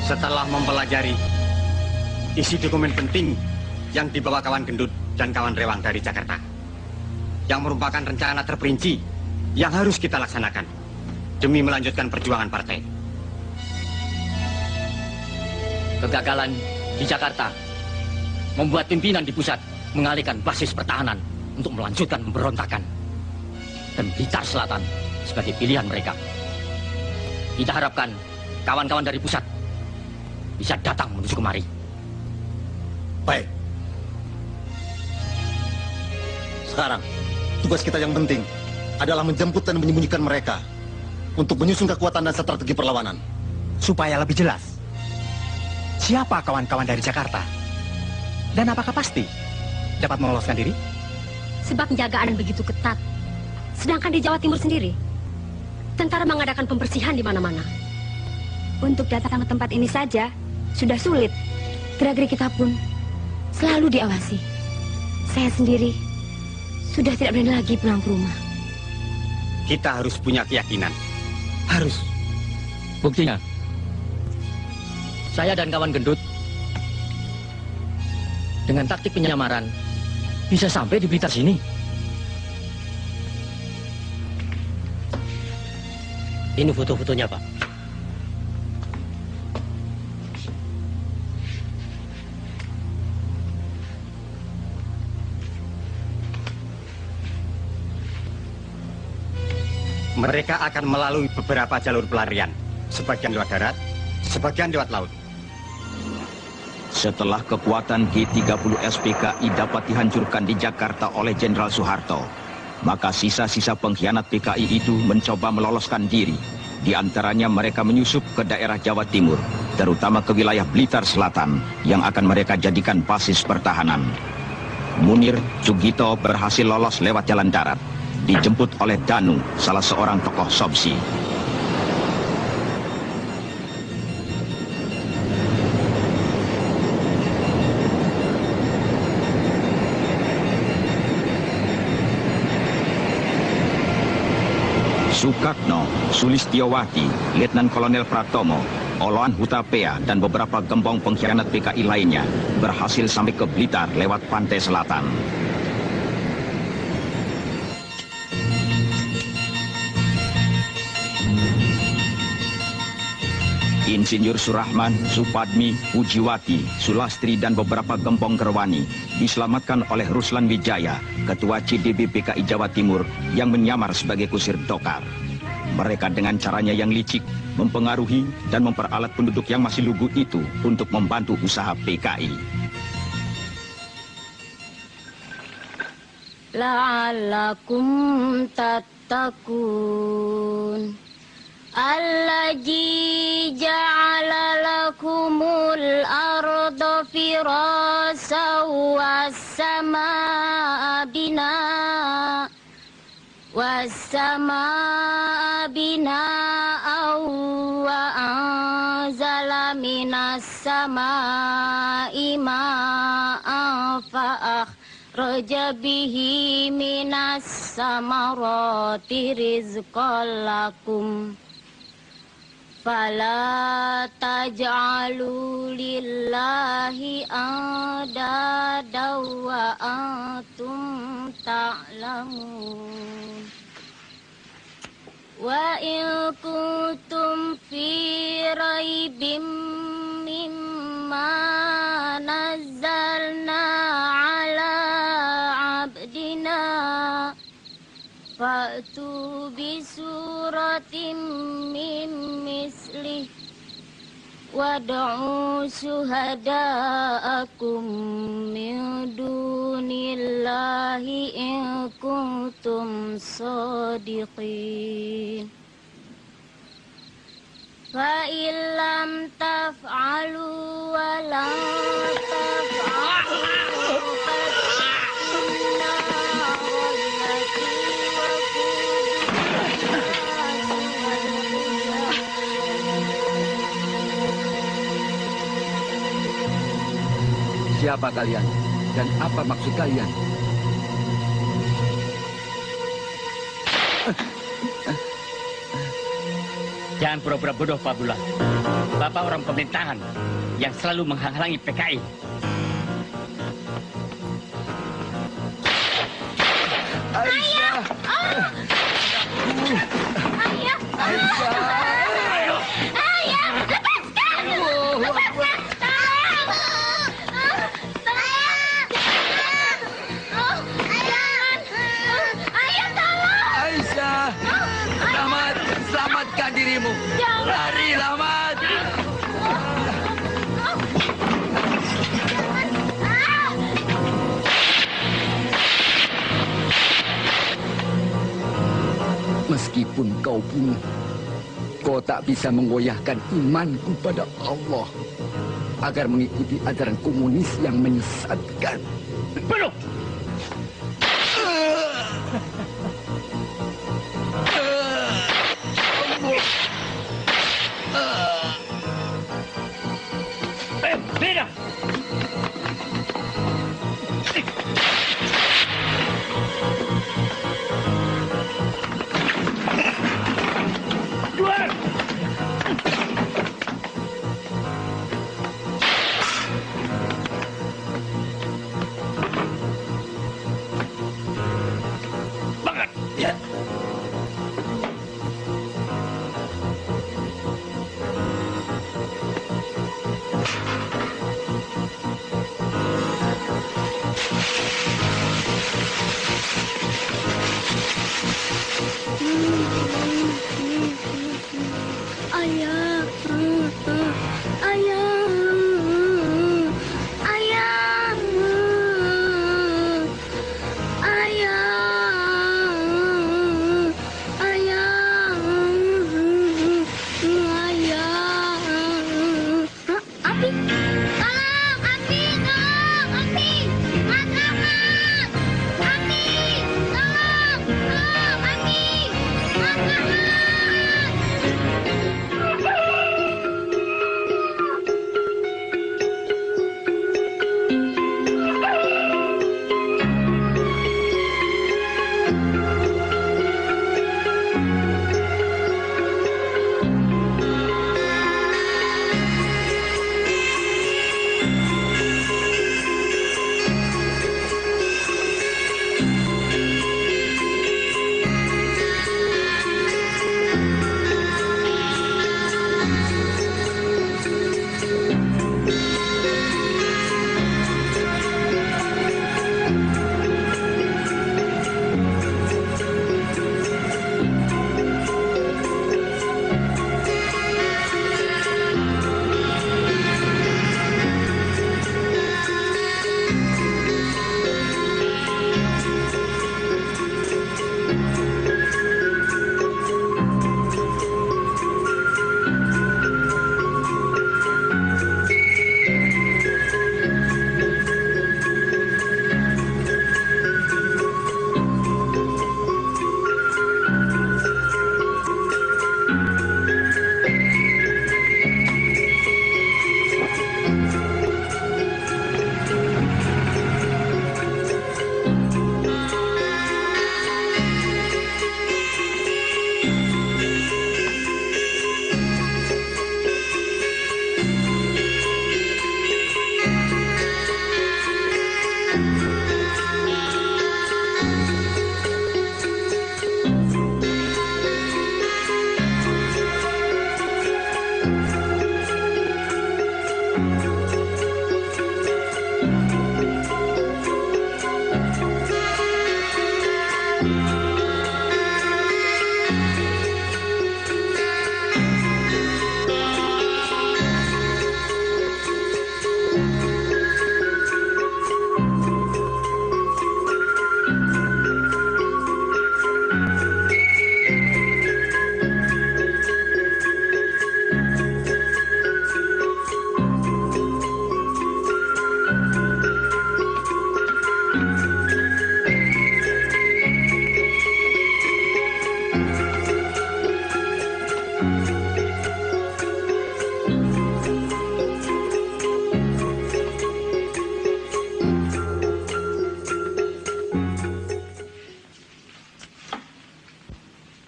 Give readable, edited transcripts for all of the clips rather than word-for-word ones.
Setelah mempelajari isi dokumen penting yang dibawa kawan gendut dan kawan rewang dari Jakarta, yang merupakan rencana terperinci yang harus kita laksanakan demi melanjutkan perjuangan partai. Kegagalan di Jakarta membuat pimpinan di pusat mengalihkan basis pertahanan untuk melanjutkan pemberontakan, dan Blitar Selatan sebagai pilihan mereka. Kita harapkan kawan-kawan dari pusat bisa datang menuju kemari. Baik. Sekarang, tugas kita yang penting adalah menjemput dan menyembunyikan mereka untuk menyusun kekuatan dan strategi perlawanan. Supaya lebih jelas, siapa kawan-kawan dari Jakarta? Dan apakah pasti dapat meloloskan diri? Sebab penjagaan begitu ketat. Sedangkan di Jawa Timur sendiri, tentara mengadakan pembersihan di mana-mana. Untuk datang ke tempat ini saja sudah sulit. Gerak-gerik kita pun selalu diawasi. Saya sendiri sudah tidak berani lagi pulang ke rumah. Kita harus punya keyakinan. Harus. Buktinya, saya dan kawan gendut dengan taktik penyamaran bisa sampai di Blitar sini. Ini foto-fotonya, Pak. Mereka akan melalui beberapa jalur pelarian. Sebagian lewat darat, sebagian lewat laut. Setelah kekuatan G30 SPKI dapat dihancurkan di Jakarta oleh Jenderal Soeharto, maka sisa-sisa pengkhianat PKI itu mencoba meloloskan diri. Di antaranya mereka menyusup ke daerah Jawa Timur, terutama ke wilayah Blitar Selatan, yang akan mereka jadikan basis pertahanan. Munir Sugito berhasil lolos lewat jalan darat, dijemput oleh Danu, salah seorang tokoh Sobsi. Sukatno, Sulistiowati, Letnan Kolonel Pratomo, Oloan Hutapea, dan beberapa gembong pengkhianat PKI lainnya berhasil sampai ke Blitar lewat pantai selatan. Insinyur Surahman, Supadmi, Pujiwati, Sulastri, dan beberapa gembong Gerwani diselamatkan oleh Ruslan Wijaya, Ketua CDB PKI Jawa Timur yang menyamar sebagai kusir Dokar. Mereka dengan caranya yang licik mempengaruhi dan memperalat penduduk yang masih lugu itu untuk membantu usaha PKI. La'allakum tattaqun. Allazi ja'ala lakumul arda firasa was-samaa binaa wa anzala minas samaa'i ma'an fa'akhraja bihi minas samarati rizqan lakum. Fala taj'alu lillahi andada wa antum ta'lamun. Wa in kuntum fi raibim mimma nazzalna ala abdina fa'tu bi suratin min mislih wad'u syuhada'akum min dunillahi in kuntum shadiqin. Fa illam taf'alu wa la taf'alu Siapa kalian dan apa maksud kalian? Jangan pura-pura bodoh, Pak Bulan. Bapak orang pemerintahan yang selalu menghalangi PKI. Ayah! Ayah! Ayah! Ayah! Lepaskan! Lepaskan! Tolong! Tolong! Jangan! Ayah, tolong! Aisyah! Rahmat! Selamatkan dirimu! Lari, Rahmat! Meskipun kau bunuh, kau tak bisa menggoyahkan imanku pada Allah agar mengikuti ajaran komunis yang menyesatkan. Bunuh! Beda! Keluar! Bangat! Ya. Ayah, ayah, ayah, ayah, ayah, ayah. Abi, tolong, Abi, tolong, Abi, Mas Rahmat, Abi, tolong, Abi, Mas Rahmat.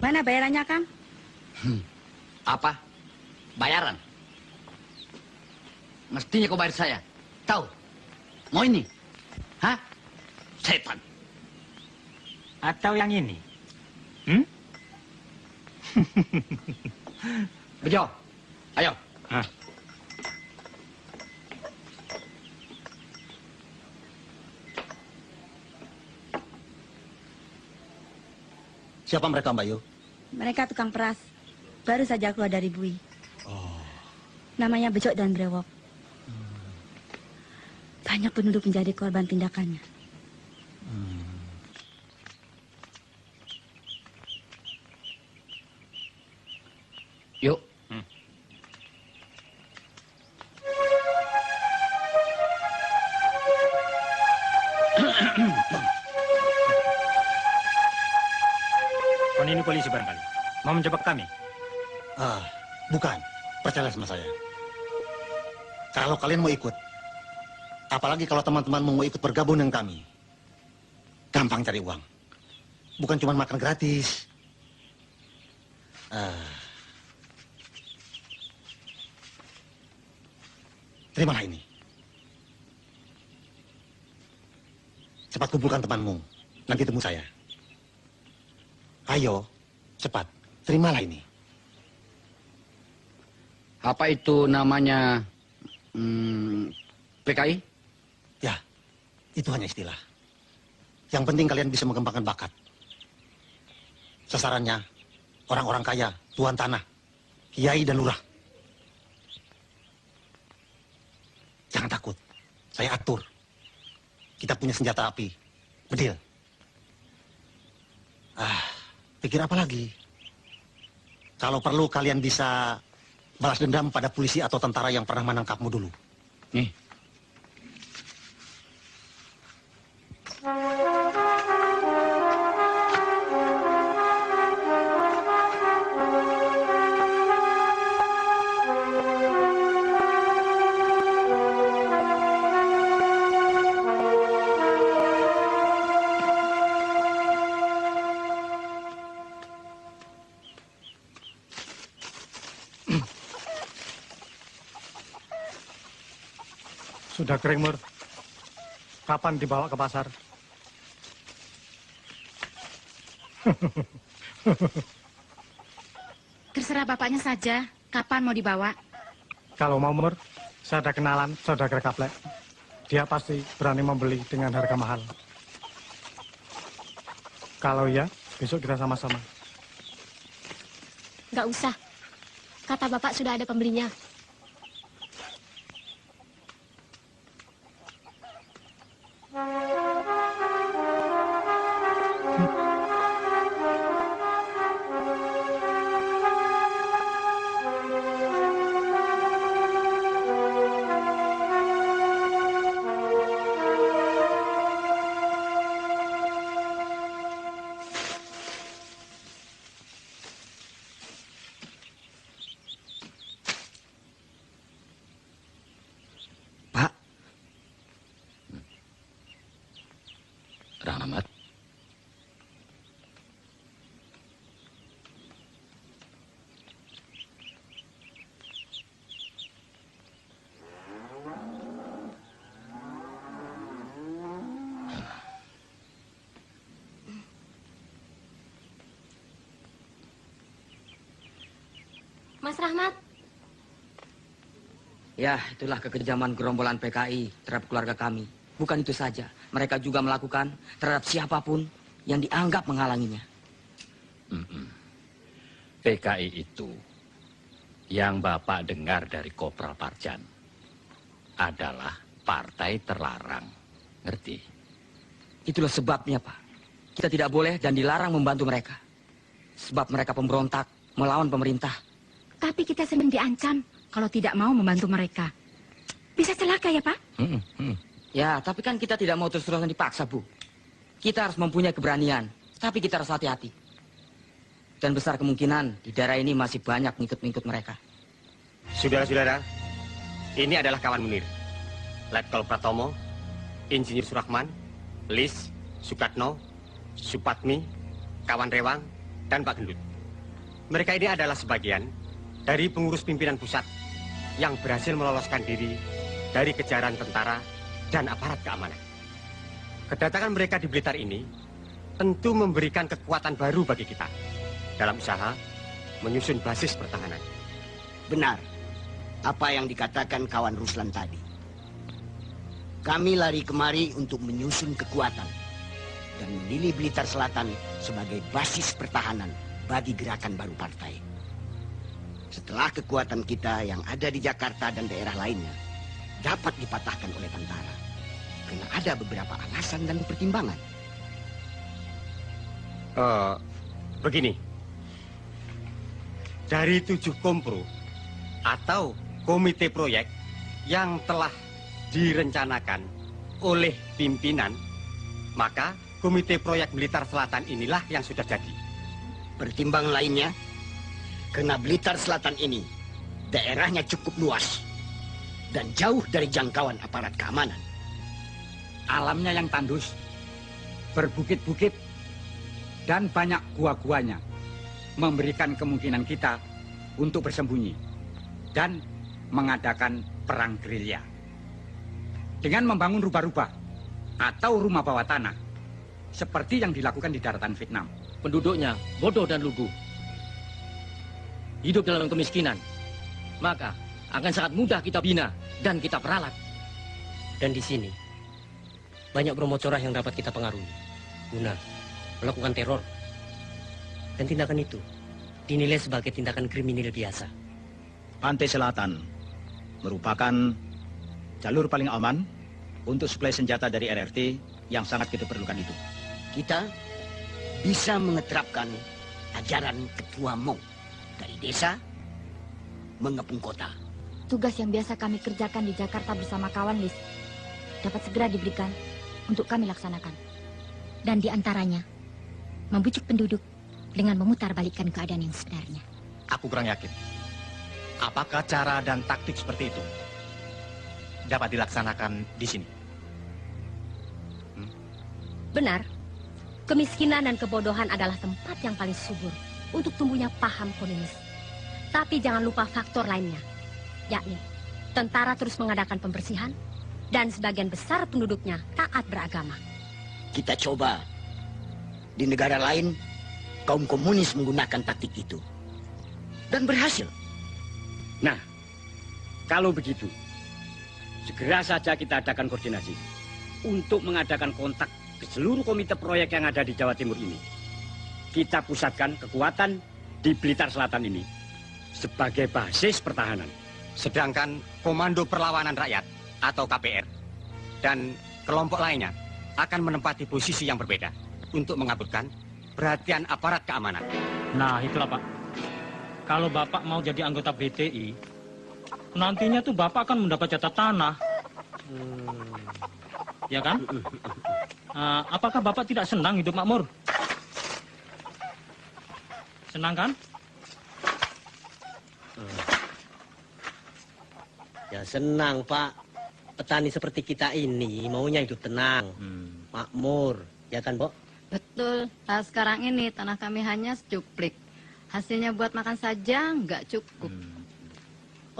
Mana bayarannya, Kang? Apa? Bayaran? Mestinya kau bayar saya. Tahu? Mau ini? Hah? Setan. Atau yang ini? Bejo, ayo. Hah? Siapa mereka, Mbak Yu? Mereka tukang peras. Baru saja keluar dari bui. Namanya Bejo dan Brewok. Banyak penduduk menjadi korban tindakannya. Yuk. Kon ini polisi barangkali. Mau menjebak kami? Bukan. Percaya sama saya. Kalau kalian mau ikut, apalagi kalau teman-teman mau ikut bergabung dengan kami, gampang cari uang. Bukan cuma makan gratis. Terimalah ini. Cepat kumpulkan temanmu. Nanti temu saya. Ayo, cepat. Terimalah ini. Apa itu namanya PKI? Ya, itu hanya istilah. Yang penting kalian bisa mengembangkan bakat. Sasarannya, orang-orang kaya, tuan tanah, kiai dan lurah. Jangan takut, saya atur. Kita punya senjata api, bedil. Pikir apa lagi? Kalau perlu kalian bisa balas dendam pada polisi atau tentara yang pernah menangkapmu dulu. Nih. Sudah kering, Mur. Kapan dibawa ke pasar? Terserah bapaknya saja, kapan mau dibawa? Kalau mau, Mur, saya ada kenalan saudagar Kaplek. Dia pasti berani membeli dengan harga mahal. Kalau iya, besok kita sama-sama. Nggak usah. Kata bapak sudah ada pembelinya. Rahmat. Mas Rahmat. Ya, itulah kekejaman gerombolan PKI terhadap keluarga kami. Bukan itu saja, mereka juga melakukan terhadap siapapun yang dianggap menghalanginya. PKI itu yang Bapak dengar dari Kopral Parjan adalah partai terlarang. Ngerti? Itulah sebabnya, Pak. Kita tidak boleh dan dilarang membantu mereka. Sebab mereka pemberontak melawan pemerintah. Tapi kita sering diancam kalau tidak mau membantu mereka. Bisa celaka ya, Pak? Ya, tapi kan kita tidak mau terus-terusan dipaksa, Bu. Kita harus mempunyai keberanian, tapi kita harus hati-hati. Dan besar kemungkinan di daerah ini masih banyak ngikut-ngikut mereka. Saudara-saudara, ini adalah kawan Munir. Letkol Pratomo, Insinyur Surahman, Lis, Sukatno, Supatmi, kawan Rewang, dan Pak Gendut. Mereka ini adalah sebagian dari pengurus pimpinan pusat yang berhasil meloloskan diri dari kejaran tentara dan aparat keamanan. Kedatangan mereka di Blitar ini tentu memberikan kekuatan baru bagi kita dalam usaha menyusun basis pertahanan. Benar apa yang dikatakan kawan Ruslan tadi. Kami lari kemari untuk menyusun kekuatan dan memilih Blitar Selatan sebagai basis pertahanan bagi gerakan baru partai. Setelah kekuatan kita yang ada di Jakarta dan daerah lainnya dapat dipatahkan oleh tentara, karena ada beberapa alasan dan pertimbangan. Begini, dari 7 kompro atau komite proyek yang telah direncanakan oleh pimpinan, maka komite proyek Blitar Selatan inilah yang sudah jadi. Pertimbangan lainnya, karena Blitar Selatan ini daerahnya cukup luas dan jauh dari jangkauan aparat keamanan. Alamnya yang tandus, berbukit-bukit, dan banyak gua-guanya memberikan kemungkinan kita untuk bersembunyi dan mengadakan perang gerilya. Dengan membangun rubah-rubah atau rumah bawah tanah, seperti yang dilakukan di daratan Vietnam. Penduduknya bodoh dan lugu, hidup dalam kemiskinan, maka akan sangat mudah kita bina dan kita peralat. Dan di sini banyak bromocorah yang dapat kita pengaruhi guna melakukan teror. Dan tindakan itu dinilai sebagai tindakan kriminal biasa. Pantai Selatan merupakan jalur paling aman untuk suplai senjata dari RRT yang sangat kita perlukan itu. Kita bisa mengeterapkan ajaran Ketua Mong dari desa mengepung kota. Tugas yang biasa kami kerjakan di Jakarta bersama kawan Lis dapat segera diberikan untuk kami laksanakan. Dan diantaranya, membujuk penduduk dengan memutarbalikkan keadaan yang sebenarnya. Aku kurang yakin. Apakah cara dan taktik seperti itu dapat dilaksanakan di sini? Benar, kemiskinan dan kebodohan adalah tempat yang paling subur untuk tumbuhnya paham komunis. Tapi jangan lupa faktor lainnya, yakni tentara terus mengadakan pembersihan dan sebagian besar penduduknya taat beragama. Kita coba. Di negara lain, kaum komunis menggunakan taktik itu. Dan berhasil. Nah, kalau begitu, segera saja kita adakan koordinasi untuk mengadakan kontak ke seluruh komite proyek yang ada di Jawa Timur ini. Kita pusatkan kekuatan di Blitar Selatan ini sebagai basis pertahanan. Sedangkan Komando Perlawanan Rakyat atau KPR dan kelompok lainnya akan menempati posisi yang berbeda untuk mengaburkan perhatian aparat keamanan. Nah, itulah Pak. Kalau Bapak mau jadi anggota BTI, nantinya tuh Bapak akan mendapat jatah tanah. Ya kan? Apakah Bapak tidak senang hidup makmur? Senang kan? Ya senang, Pak. Petani seperti kita ini maunya hidup tenang, makmur, ya kan, Bo? Betul. Nah, sekarang ini tanah kami hanya secuplik. Hasilnya buat makan saja nggak cukup.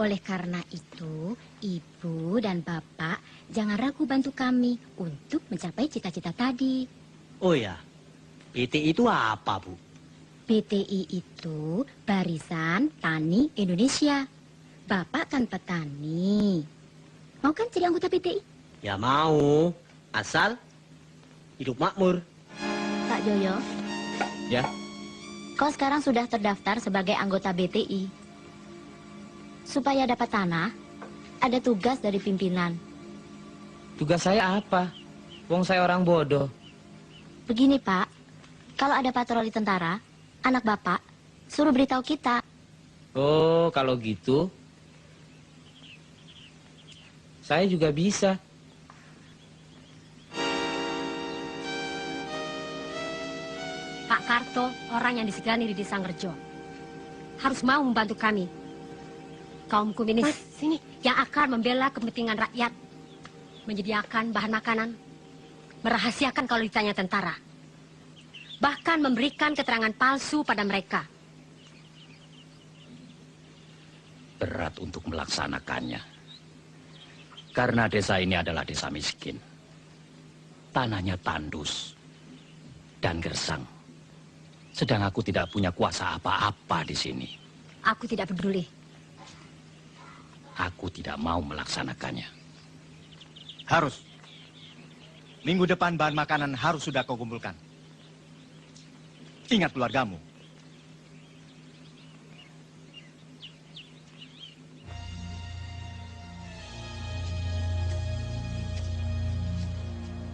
Oleh karena itu, Ibu dan Bapak jangan ragu bantu kami untuk mencapai cita-cita tadi. Oh ya, BTI itu apa, Bu? BTI itu Barisan Tani Indonesia. Bapak kan petani. Mau kan jadi anggota BTI? Ya mau, asal hidup makmur. Pak Joyo. Ya. Kau sekarang sudah terdaftar sebagai anggota BTI. Supaya dapat tanah, ada tugas dari pimpinan. Tugas saya apa? Wong saya orang bodoh. Begini, Pak. Kalau ada patroli tentara, anak Bapak suruh beritahu kita. Oh, kalau gitu, saya juga bisa. Pak Karto, orang yang disegani di Desa Ngerjo, harus mau membantu kami. Kaum komunis yang akan membela kepentingan rakyat, menyediakan bahan makanan, merahasiakan kalau ditanya tentara, bahkan memberikan keterangan palsu pada mereka. Berat untuk melaksanakannya. Karena desa ini adalah desa miskin. Tanahnya tandus dan gersang. Sedang aku tidak punya kuasa apa-apa di sini. Aku tidak peduli. Aku tidak mau melaksanakannya. Harus. Minggu depan bahan makanan harus sudah kau kumpulkan. Ingat keluargamu.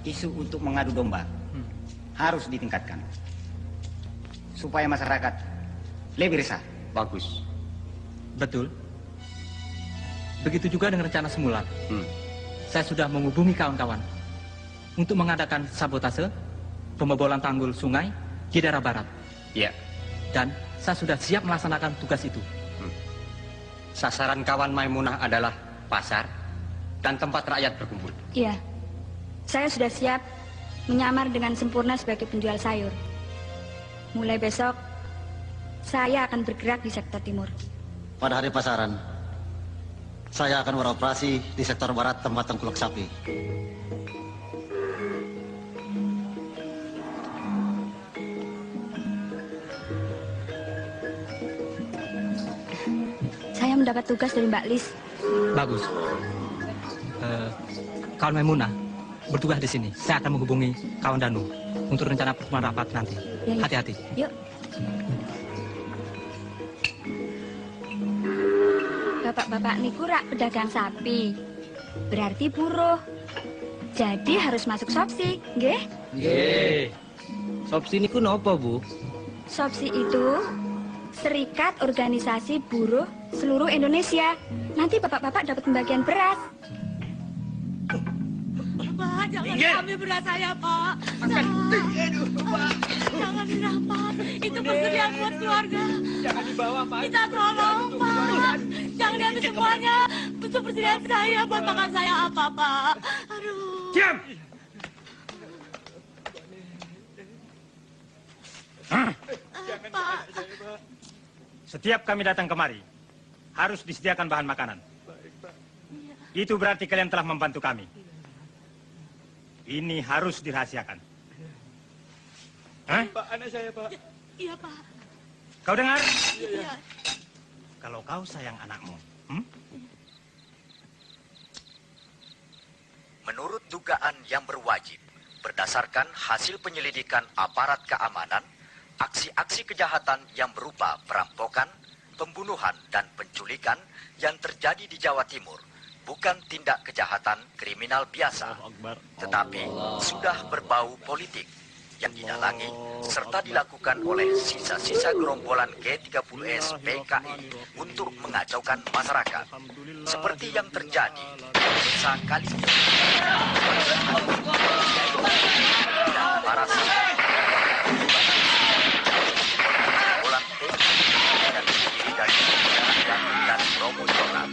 Isu untuk mengadu domba harus ditingkatkan supaya masyarakat lebih resah. Bagus. Betul. Begitu juga dengan rencana semula. Saya sudah menghubungi kawan-kawan untuk mengadakan sabotase pembobolan tanggul sungai di daerah barat. Iya. Dan saya sudah siap melaksanakan tugas itu. Sasaran kawan Maimunah adalah pasar dan tempat rakyat berkumpul. Iya. Saya sudah siap menyamar dengan sempurna sebagai penjual sayur. Mulai besok, saya akan bergerak di sektor timur. Pada hari pasaran, saya akan beroperasi di sektor barat tempat tengkulak sapi. Saya mendapat tugas dari Mbak Lis. Bagus. Kawan Maimunah bertugas di sini. Saya akan menghubungi kawan Danu untuk rencana pertemuan rapat nanti. Ya, ya. Hati-hati. Yuk. Bapak-bapak niku rak pedagang sapi. Berarti buruh. Jadi harus masuk Sopsi, nggih? Nggih. Sopsi niku napa, Bu? Sopsi itu Serikat Organisasi Buruh Seluruh Indonesia. Nanti bapak-bapak dapat pembagian beras. Pak, jangan ambil beras saya, Pak. Jangan dirampas. Itu persediaan buat keluarga. Jangan dibawa, Pak. Kita tolong, Pak. Jangan diambil semuanya. Untuk persediaan saya, buat makan saya apa, Pak. Aduh. Diam! Pak. Setiap kami datang kemari, harus disediakan bahan makanan. Itu berarti kalian telah membantu kami. Ini harus dirahasiakan. Hah? Pak, anak saya, Pak. Iya, Pak. Kau dengar? Iya. Kalau kau sayang anakmu, Menurut dugaan yang berwajib, berdasarkan hasil penyelidikan aparat keamanan, aksi-aksi kejahatan yang berupa perampokan, pembunuhan, dan penculikan yang terjadi di Jawa Timur bukan tindak kejahatan kriminal biasa, tetapi sudah berbau politik yang didalangi serta dilakukan oleh sisa-sisa gerombolan G30S PKI untuk mengacaukan masyarakat, seperti yang terjadi di desa Kalijo. Dan para gerombolan PKI yang terdiri dari dan Romo Jonan.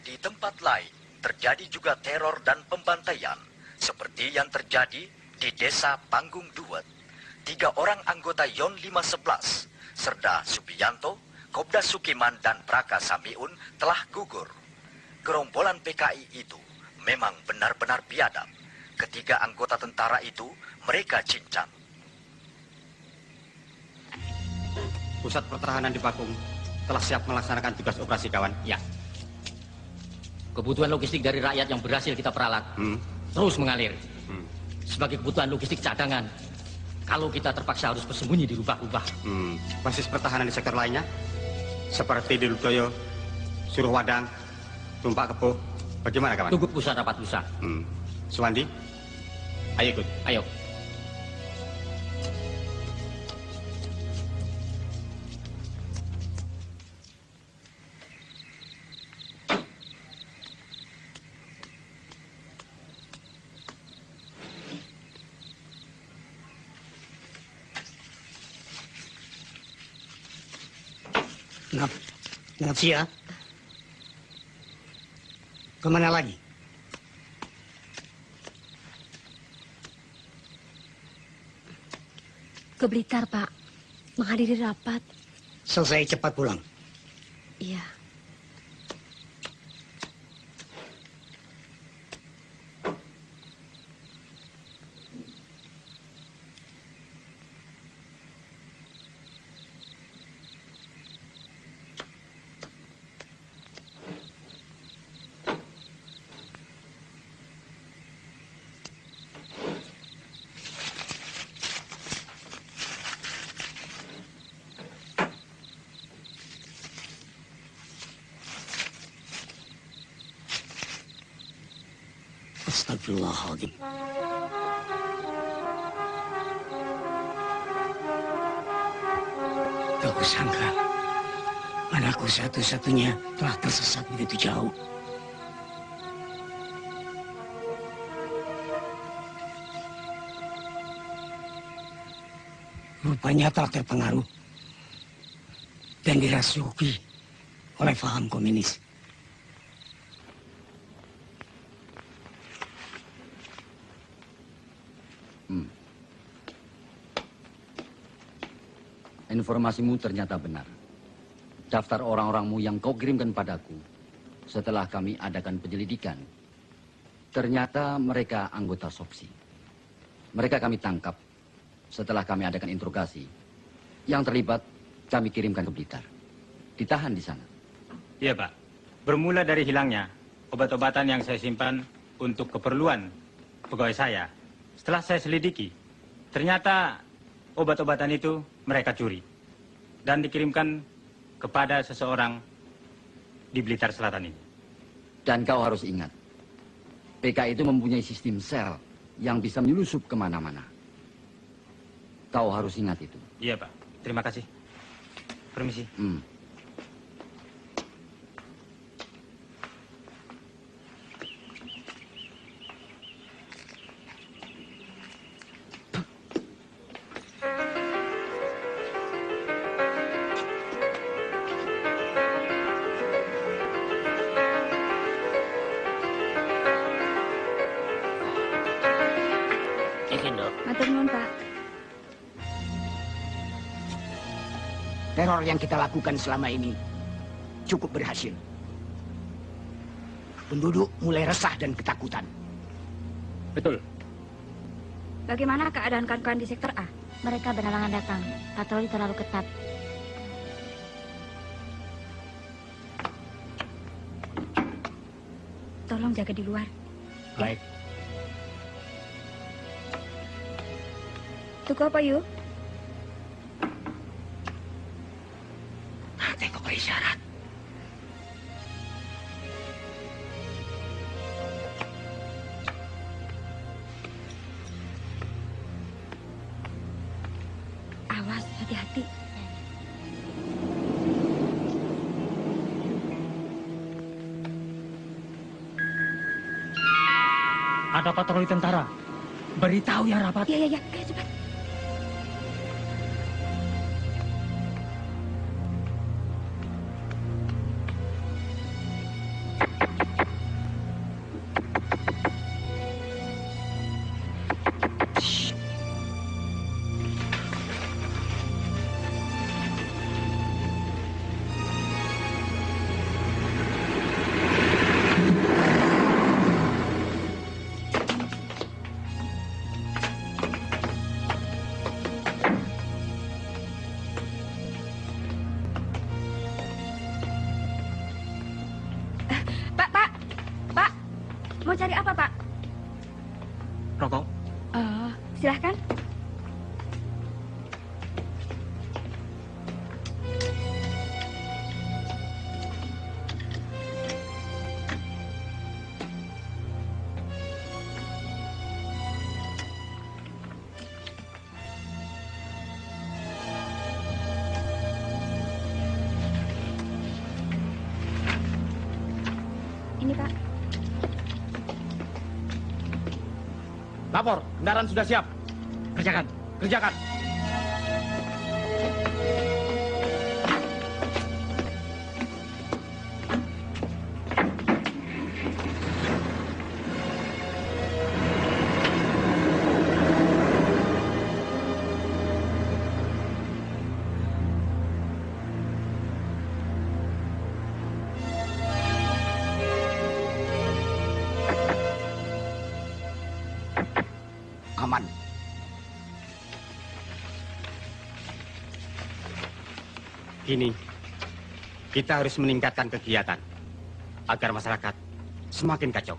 Di tempat lain, terjadi juga teror dan pembantaian, seperti yang terjadi di desa Panggung Duet. 3 orang anggota Yon 511, Serda Subianto, Kobda Sukiman, dan Praka Samiun telah gugur. Gerombolan PKI itu memang benar-benar biadab. Ketiga anggota tentara itu, mereka cincang. Pusat pertahanan di Pakung telah siap melaksanakan tugas operasi kawan. Ya. Kebutuhan logistik dari rakyat yang berhasil kita peralat terus mengalir. Sebagai kebutuhan logistik cadangan, kalau kita terpaksa harus bersembunyi di rubah-rubah. Basis pertahanan di sektor lainnya, seperti di Ludoyo, Suruhwadang, Tumpak Kepuh, bagaimana kawan? Tunggu pusat rapat lusa. Suwandi, ayo ikut. Ayo. Nafsia, kemana lagi? ke Blitar, Pak. Menghadiri rapat. Selesai cepat pulang. Iya. Astagfirullahaladzim. Tak kusangka anakku satu-satunya telah tersesat begitu jauh. Rupanya telah terpengaruh dan dirasuki oleh paham komunis. Informasimu ternyata benar. Daftar orang-orangmu yang kau kirimkan padaku setelah kami adakan penyelidikan, ternyata mereka anggota Sopsi. Mereka kami tangkap setelah kami adakan interogasi. Yang terlibat kami kirimkan ke Blitar. Ditahan di sana. Iya, Pak. Bermula dari hilangnya obat-obatan yang saya simpan untuk keperluan pegawai saya. Setelah saya selidiki, ternyata obat-obatan itu mereka curi dan dikirimkan kepada seseorang di Blitar Selatan ini. Dan kau harus ingat, PKI itu mempunyai sistem sel yang bisa menyelusup kemana-mana. Kau harus ingat itu. Iya, Pak. Terima kasih. Permisi. Matur nuwun, Pak. Teror yang kita lakukan selama ini cukup berhasil. Penduduk mulai resah dan ketakutan. Betul. Bagaimana keadaan kawan-kawan di sektor A? Mereka berhalangan datang. Patroli terlalu ketat. Tolong jaga di luar. Baik. Tuku apa, Yu? Tengok isyarat. Awas, hati-hati. Ada patroli tentara. Beritahu ya rapat. Iya, ayo cepat. Mau cari apa, Pak? Rokok. Oh, silahkan. Ini, Pak. Lapor, kendaraan sudah siap. Kerjakan, kerjakan. aman. Kini, kita harus meningkatkan kegiatan agar masyarakat semakin kacau.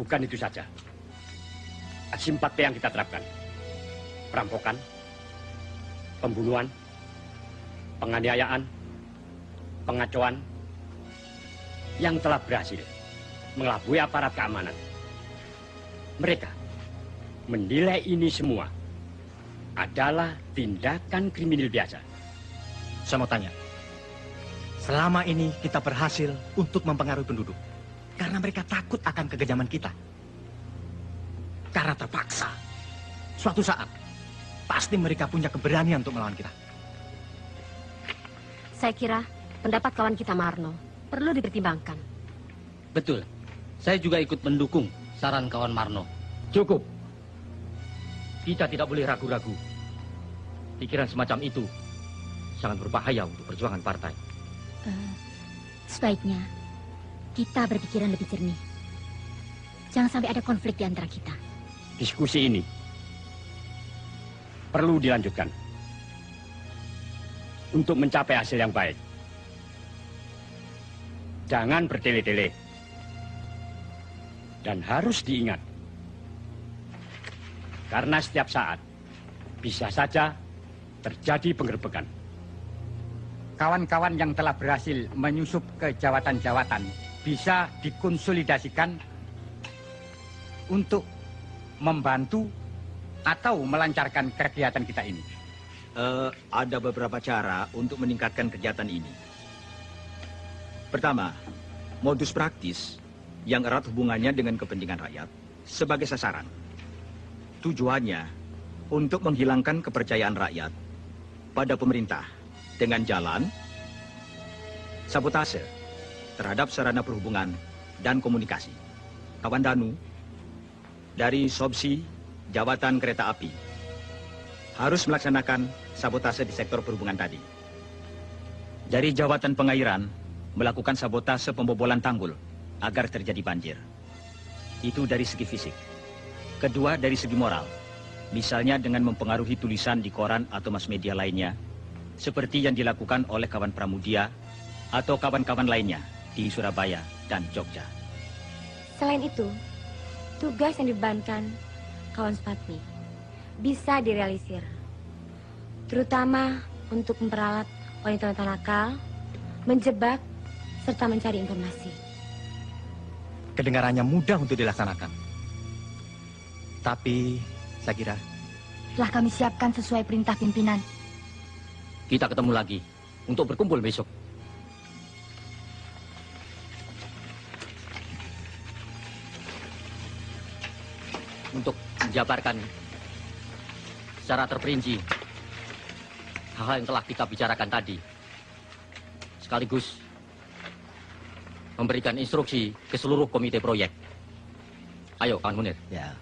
Bukan itu saja. Aksi 4P yang kita terapkan. Perampokan, pembunuhan, penganiayaan, pengacauan yang telah berhasil mengelabui aparat keamanan. Mereka menilai ini semua adalah tindakan kriminal biasa. Saya mau tanya, selama ini kita berhasil untuk mempengaruhi penduduk karena mereka takut akan kekejaman kita. Karena terpaksa, suatu saat pasti mereka punya keberanian untuk melawan kita. Saya kira pendapat kawan kita Marno perlu dipertimbangkan. Betul. Saya juga ikut mendukung saran kawan Marno. Cukup. Kita tidak boleh ragu-ragu. Pikiran semacam itu sangat berbahaya untuk perjuangan partai. Sebaiknya kita berpikiran lebih jernih. Jangan sampai ada konflik di antara kita. Diskusi ini perlu dilanjutkan untuk mencapai hasil yang baik. Jangan bertele-tele. Dan harus diingat, karena setiap saat bisa saja terjadi penggerbekan. Kawan-kawan yang telah berhasil menyusup ke jawatan-jawatan bisa dikonsolidasikan untuk membantu atau melancarkan kegiatan kita ini. Ada beberapa cara untuk meningkatkan kegiatan ini. Pertama, modus praktis yang erat hubungannya dengan kepentingan rakyat sebagai sasaran. Tujuannya untuk menghilangkan kepercayaan rakyat pada pemerintah dengan jalan sabotase terhadap sarana perhubungan dan komunikasi. Kawan Danu dari Sobsi Jawatan Kereta Api harus melaksanakan sabotase di sektor perhubungan tadi. Dari Jawatan Pengairan melakukan sabotase pembobolan tanggul agar terjadi banjir. Itu dari segi fisik. Kedua, dari segi moral. Misalnya dengan mempengaruhi tulisan di koran atau mass media lainnya, seperti yang dilakukan oleh kawan Pramudia atau kawan-kawan lainnya di Surabaya dan Jogja. Selain itu, tugas yang dibebankan kawan Spatmi bisa direalisir, terutama untuk memperalat wanita-wanita nakal, menjebak, serta mencari informasi. Kedengarannya mudah untuk dilaksanakan. Tapi, saya kira Telah kami siapkan sesuai perintah pimpinan. Kita ketemu lagi untuk berkumpul besok. Untuk menjabarkan secara terperinci hal-hal yang telah kita bicarakan tadi. Sekaligus memberikan instruksi ke seluruh komite proyek. Ayo, kawan Munir. Ya.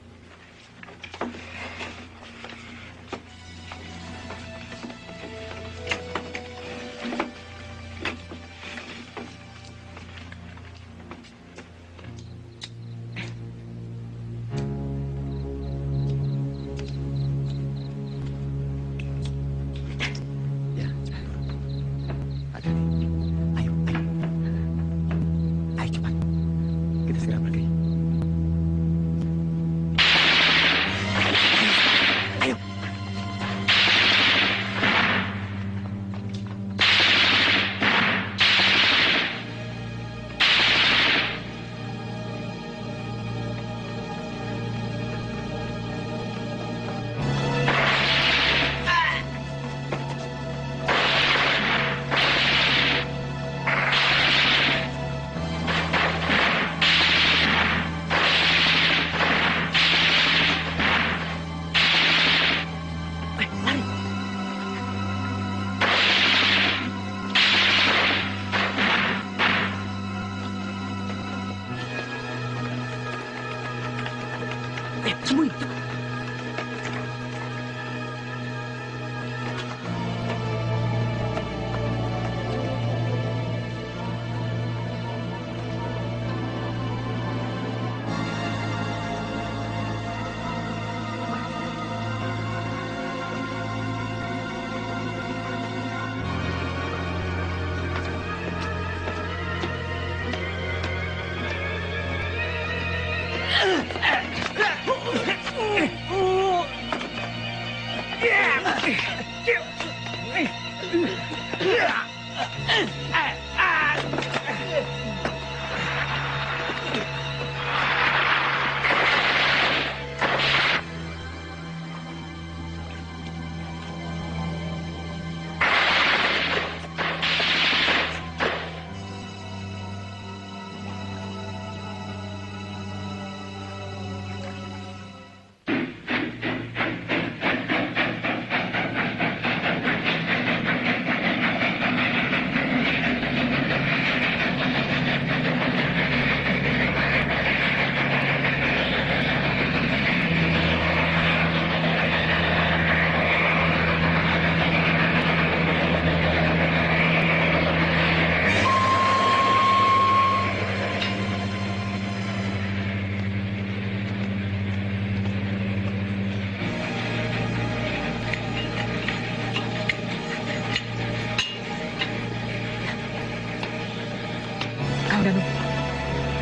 Kang Danu,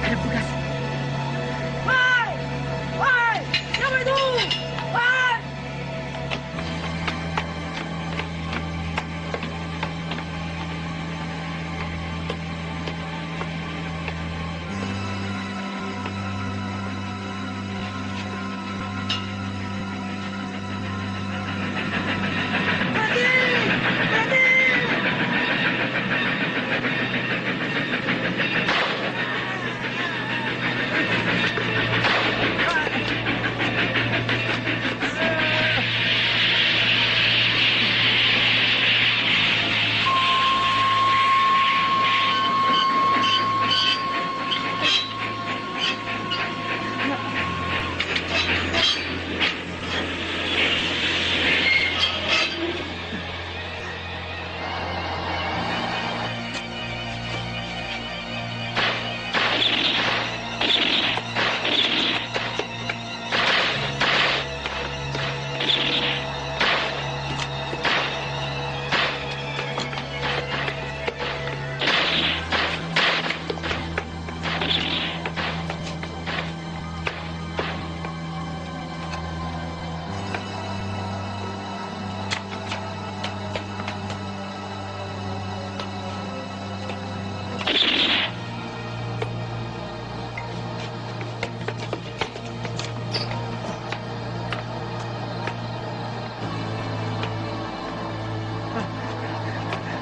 ada tugas. Woi! Woi! Siapa itu? Woi!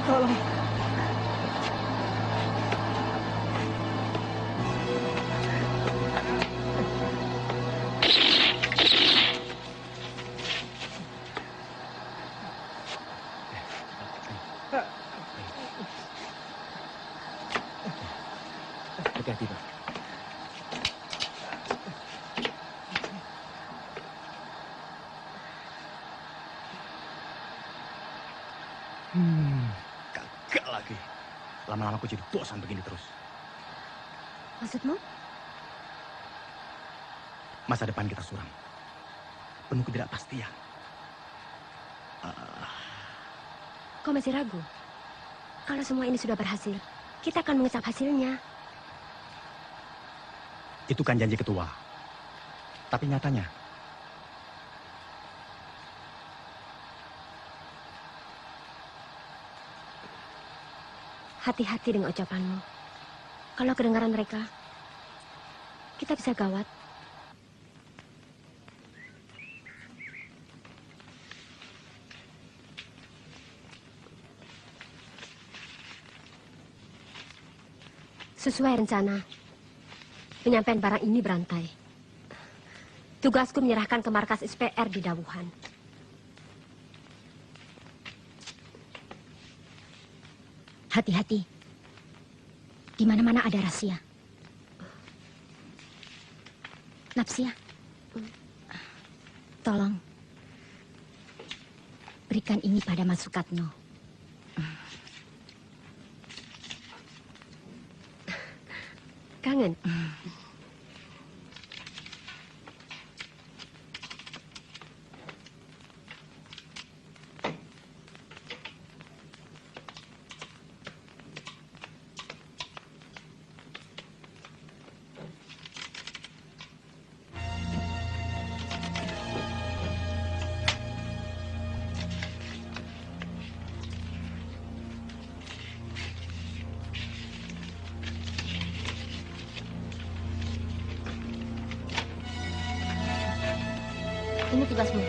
Tolong. Hati-hati, Pak. Gagal lagi. Lama-lama aku jadi bosan begini terus. Maksudmu? Masa depan kita suram. Penuh ketidakpastian. Kau masih ragu? Kalau semua ini sudah berhasil, kita akan mengesap hasilnya. Itu kan janji ketua. Tapi nyatanya, hati-hati dengan ucapanmu. Kalau kedengaran mereka, kita bisa gawat. Sesuai rencana, penyampaian barang ini berantai. Tugasku menyerahkan ke markas SPR di Dawuhan. Hati-hati. Di mana-mana ada rahasia. Napsia, tolong berikan ini pada Mas Sukatno. Kangen? Ini tugasmu.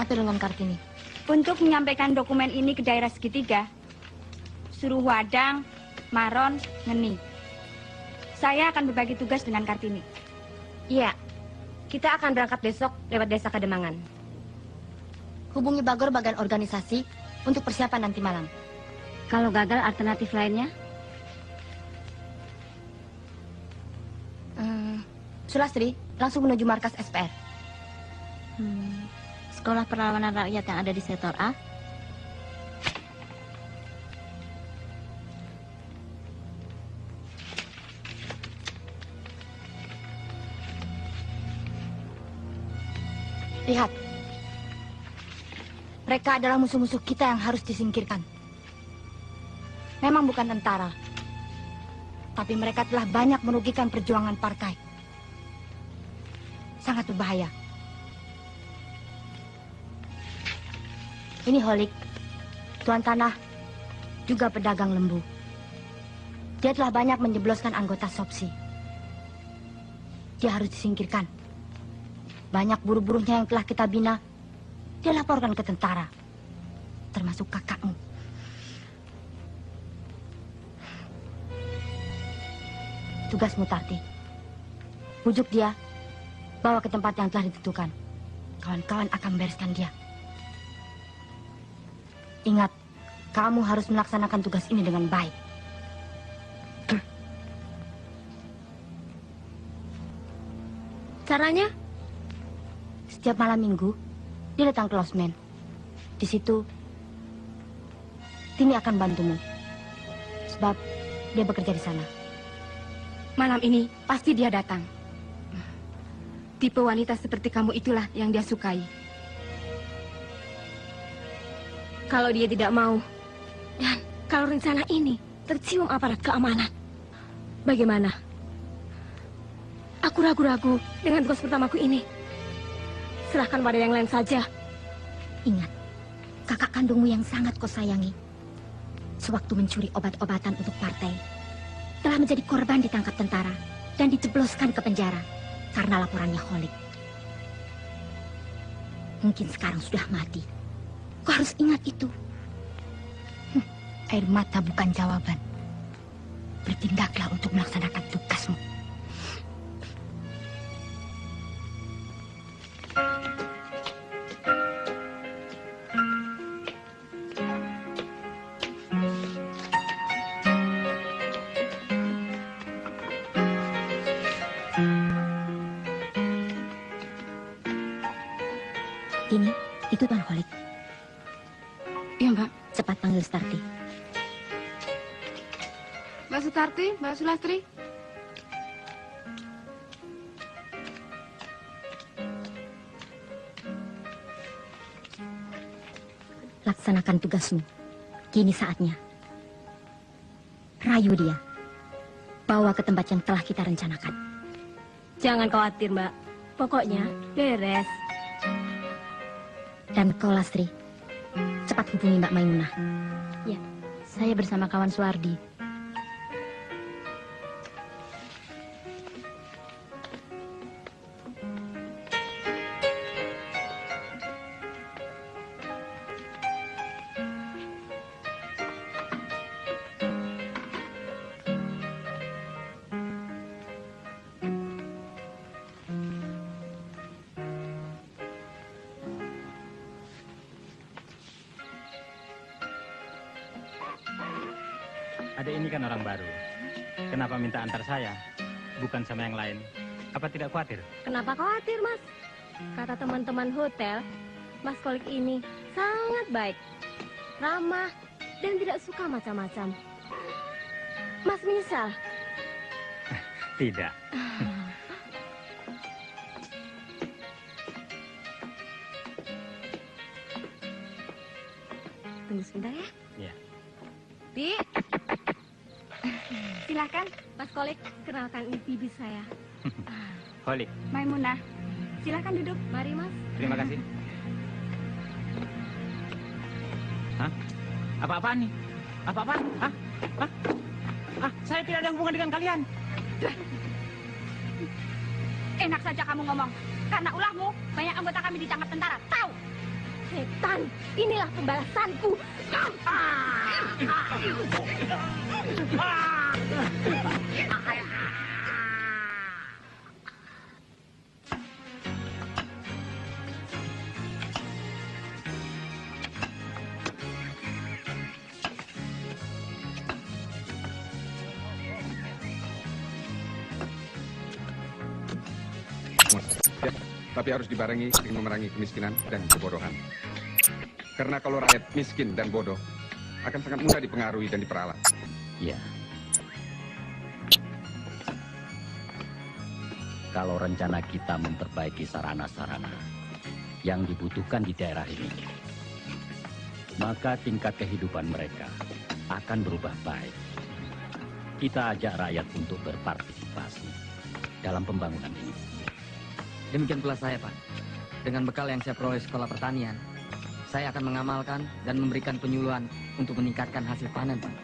Atur dengan Kartini. Untuk menyampaikan dokumen ini ke daerah segitiga, suruh Wadang, Maron, Ngeni. Saya akan berbagi tugas dengan Kartini. Iya, kita akan berangkat besok lewat desa Kademangan. Hubungi Bagor bagian organisasi untuk persiapan nanti malam. Kalau gagal, alternatif lainnya? Sulastri, langsung menuju markas SPR. Sekolah Perlawanan Rakyat yang ada di sektor A. Lihat. Mereka adalah musuh-musuh kita yang harus disingkirkan. Memang bukan tentara. Tapi mereka telah banyak merugikan perjuangan partai. Sangat berbahaya. Ini Holik, tuan tanah, juga pedagang lembu. Dia telah banyak menjebloskan anggota Sopsi. Dia harus disingkirkan. Banyak buruh-buruhnya yang telah kita bina, dia laporkan ke tentara, termasuk kakakmu. Tugasmu, Tarti. Bujuk dia, bawa ke tempat yang telah ditentukan. Kawan-kawan akan membereskan dia. Ingat, kamu harus melaksanakan tugas ini dengan baik. Caranya? Setiap malam minggu, dia datang ke losmen. Di situ, Tini akan bantumu. Sebab dia bekerja di sana. Malam ini pasti dia datang. Tipe wanita seperti kamu itulah yang dia sukai. Kalau dia tidak mau, dan kalau rencana ini tercium aparat keamanan, bagaimana? Aku ragu-ragu dengan tugas pertamaku ini. Serahkan pada yang lain saja. Ingat, kakak kandungmu yang sangat kau sayangi, sewaktu mencuri obat-obatan untuk partai, telah menjadi korban ditangkap tentara dan dijebloskan ke penjara karena laporannya Holik. Mungkin sekarang sudah mati. Kau harus ingat itu. Air mata bukan jawaban. Bertindaklah untuk melaksanakan tugasmu. Ini, itu Tuan Holik. Iya, Mbak. Cepat panggil Starti. Mbak Sutarti, Mbak Sulastri. Laksanakan tugasmu. Kini saatnya. Rayu dia. Bawa ke tempat yang telah kita rencanakan. Jangan khawatir, Mbak. Pokoknya beres. Dan kau, Lastri, cepat hubungi Mbak Maimunah. Ya, saya bersama kawan Suwardi. Adik ini kan orang baru. Kenapa minta antar saya? Bukan sama yang lain. Apa tidak khawatir? Kenapa khawatir, Mas? Kata teman-teman hotel, Mas Kolik ini sangat baik, ramah, dan tidak suka macam-macam. Mas menyesal? Tidak. Tunggu sebentar ya. Iya. Bi, silakan Mas Kolik, kenalkan ini bibi saya. Holik. Maimunah, silakan duduk. Mari, Mas. Terima kasih. Hah? Apa-apaan nih? Apa-apaan? Hah? Hah? Saya tidak ada hubungan dengan kalian. Enak saja kamu ngomong. Karena ulahmu, banyak anggota kami ditangkap tentara. Tahu? Setan, inilah pembalasanku. Ya, tapi harus dibarengi dengan memerangi kemiskinan dan kebodohan. Karena kalau rakyat miskin dan bodoh, akan sangat mudah dipengaruhi dan diperalat. Ya. Kalau rencana kita memperbaiki sarana-sarana yang dibutuhkan di daerah ini, maka tingkat kehidupan mereka akan berubah baik. Kita ajak rakyat untuk berpartisipasi dalam pembangunan ini. Demikian pula saya, Pak. Dengan bekal yang saya peroleh sekolah pertanian, saya akan mengamalkan dan memberikan penyuluhan untuk meningkatkan hasil panen, Pak.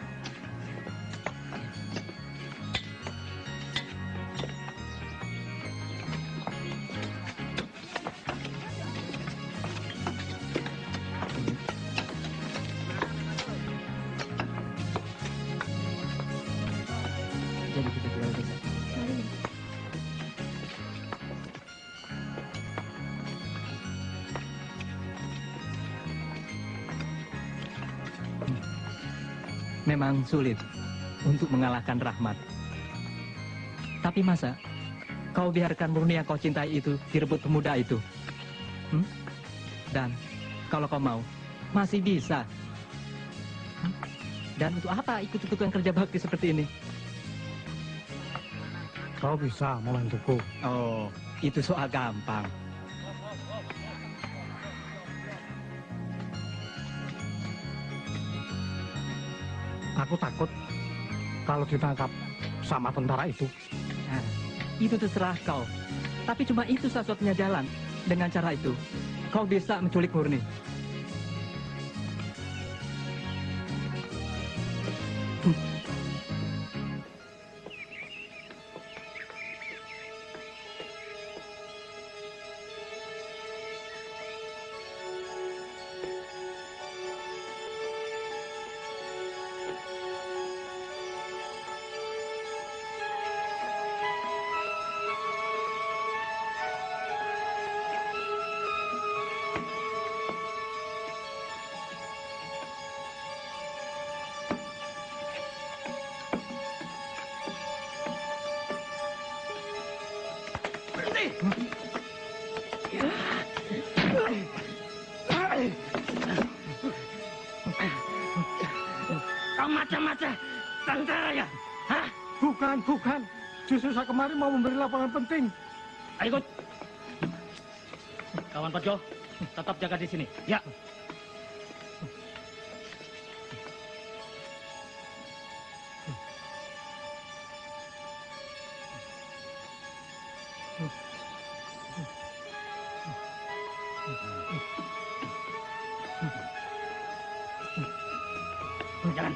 Jadi kita tinggal desa. Memang sulit untuk mengalahkan Rahmat. Tapi masa kau biarkan murni yang kau cintai itu direbut pemuda itu? Dan kalau kau mau, masih bisa. Dan untuk apa ikut tukang kerja bakti seperti ini? Kau bisa membantuku. Oh, itu soal gampang. Aku takut kalau ditangkap sama tentara itu. Nah, itu terserah kau. Tapi cuma itu satu-satunya jalan. Dengan cara itu, kau bisa menculik Murni. Kau macam-macam tentara ya? Hah? Bukan, bukan. Justru saya kemarin mau memberi laporan penting. Ayo ikut. Kawan Pajo, tetap jaga di sini. Ya. Jalan.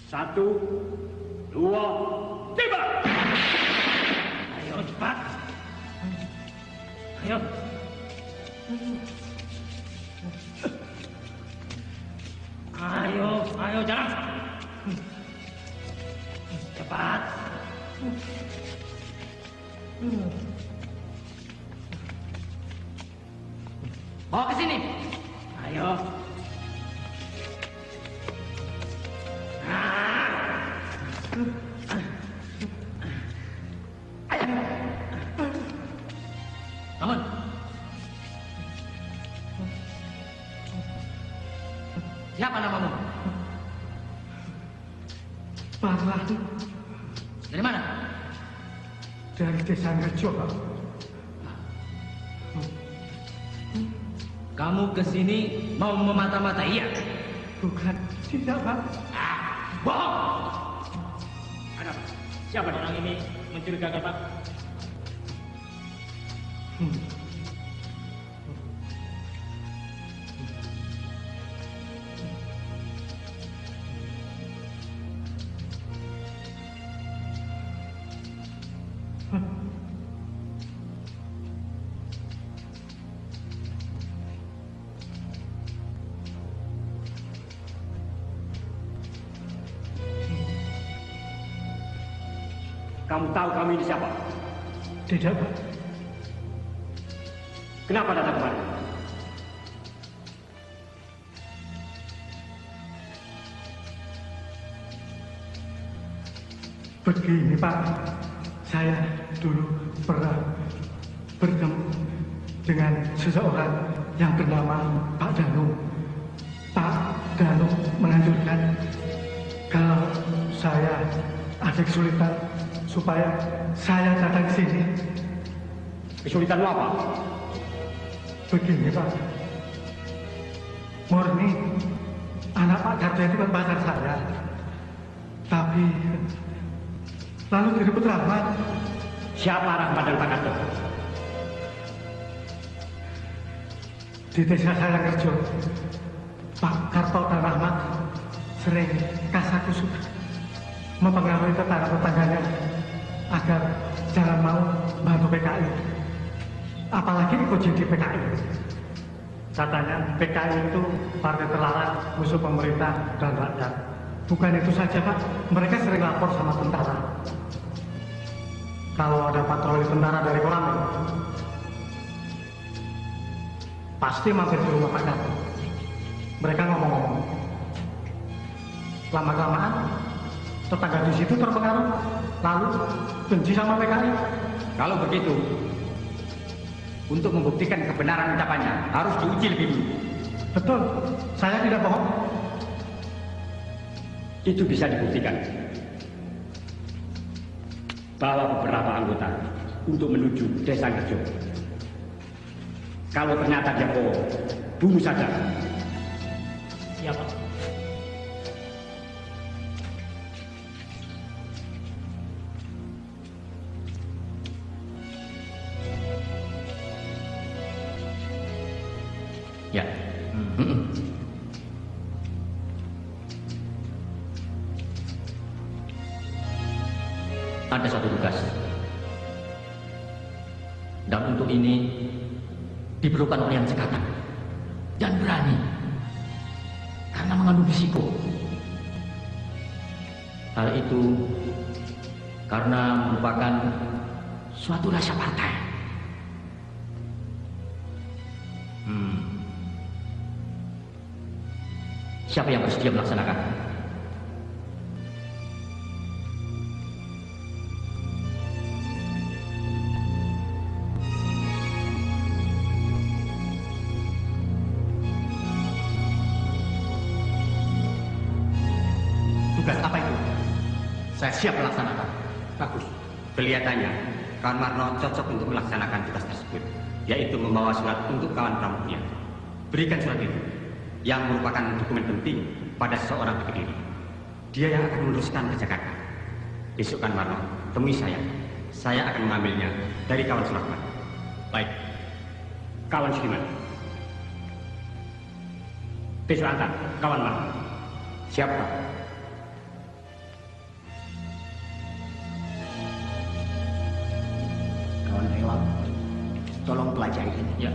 Satu, dua, tiba. Ayo cepat. Ayo. Ayo jalan. Cepat. Bawa ke sini. Ayo. Bangun. Siapa namamu? Parlan. Dari mana? Dari desa Ngerjo. Kamu kesini mau memata-matai, iya? Bukan, tidak, Pak. Bohong! Ada apa? Siapa orang ini mencurigakan, Pak? Kamu tahu kami ini siapa? Tidak, Pak. Kenapa datang kemari? Begini, Pak. Saya dulu pernah bertemu dengan seseorang yang bernama Pak Danu. Pak Danu menganjurkan kalau saya ada kesulitan supaya saya datang ke sini. Kesulitan apa? Begini, Pak. Murni, anak Pak Karto itu kan pacar saya. Tapi lalu direbut Rahmat. Siapa Rahmat dan Pak Karto? Di desa saya kerja, Pak Karto dan Rahmat sering kasakusuk mempengaruhi tetangga-tetangganya agar jangan mau bantu PKI. Apalagi ikut jadi PKI. Katanya PKI itu partai terlarang, musuh pemerintah dan rakyat. Bukan itu saja, Pak. Mereka sering lapor sama tentara. Kalau ada patroli tentara dari Koramil, pasti mampir di rumah Pak Karto. Mereka ngomong-ngomong. Lama-kelamaan, tetangga di situ terpengaruh, lalu benci sama PKI. Kalau begitu, untuk membuktikan kebenaran ucapannya, harus diuji lebih dulu. Betul, saya tidak bohong. Itu bisa dibuktikan. Bawa beberapa anggota untuk menuju desa Ngerjo. Kalau ternyata dia bohong, bunuh saja. Siapa? Ya. Ada satu tugas. Dan untuk ini diperlukan orang yang cekatan dan berani karena mengandung risiko. Hal itu karena merupakan suatu rahasia partai. Siapa yang bersedia melaksanakan? Tugas apa itu? Saya siap melaksanakan. Bagus. Kelihatannya kawan Marno cocok untuk melaksanakan tugas tersebut, yaitu membawa surat untuk kawan Pramuknya. Berikan surat itu, yang merupakan dokumen penting pada seseorang Kediri. Dia yang akan meneruskan ke Jakarta. Besok kan Marno, temui saya. Saya akan mengambilnya dari kawan Sulaiman. Baik. Kawan Suliman. Besok antar kawan Marno. Siap, Pak. Kawan Rewang, tolong pelajari ini. Ya.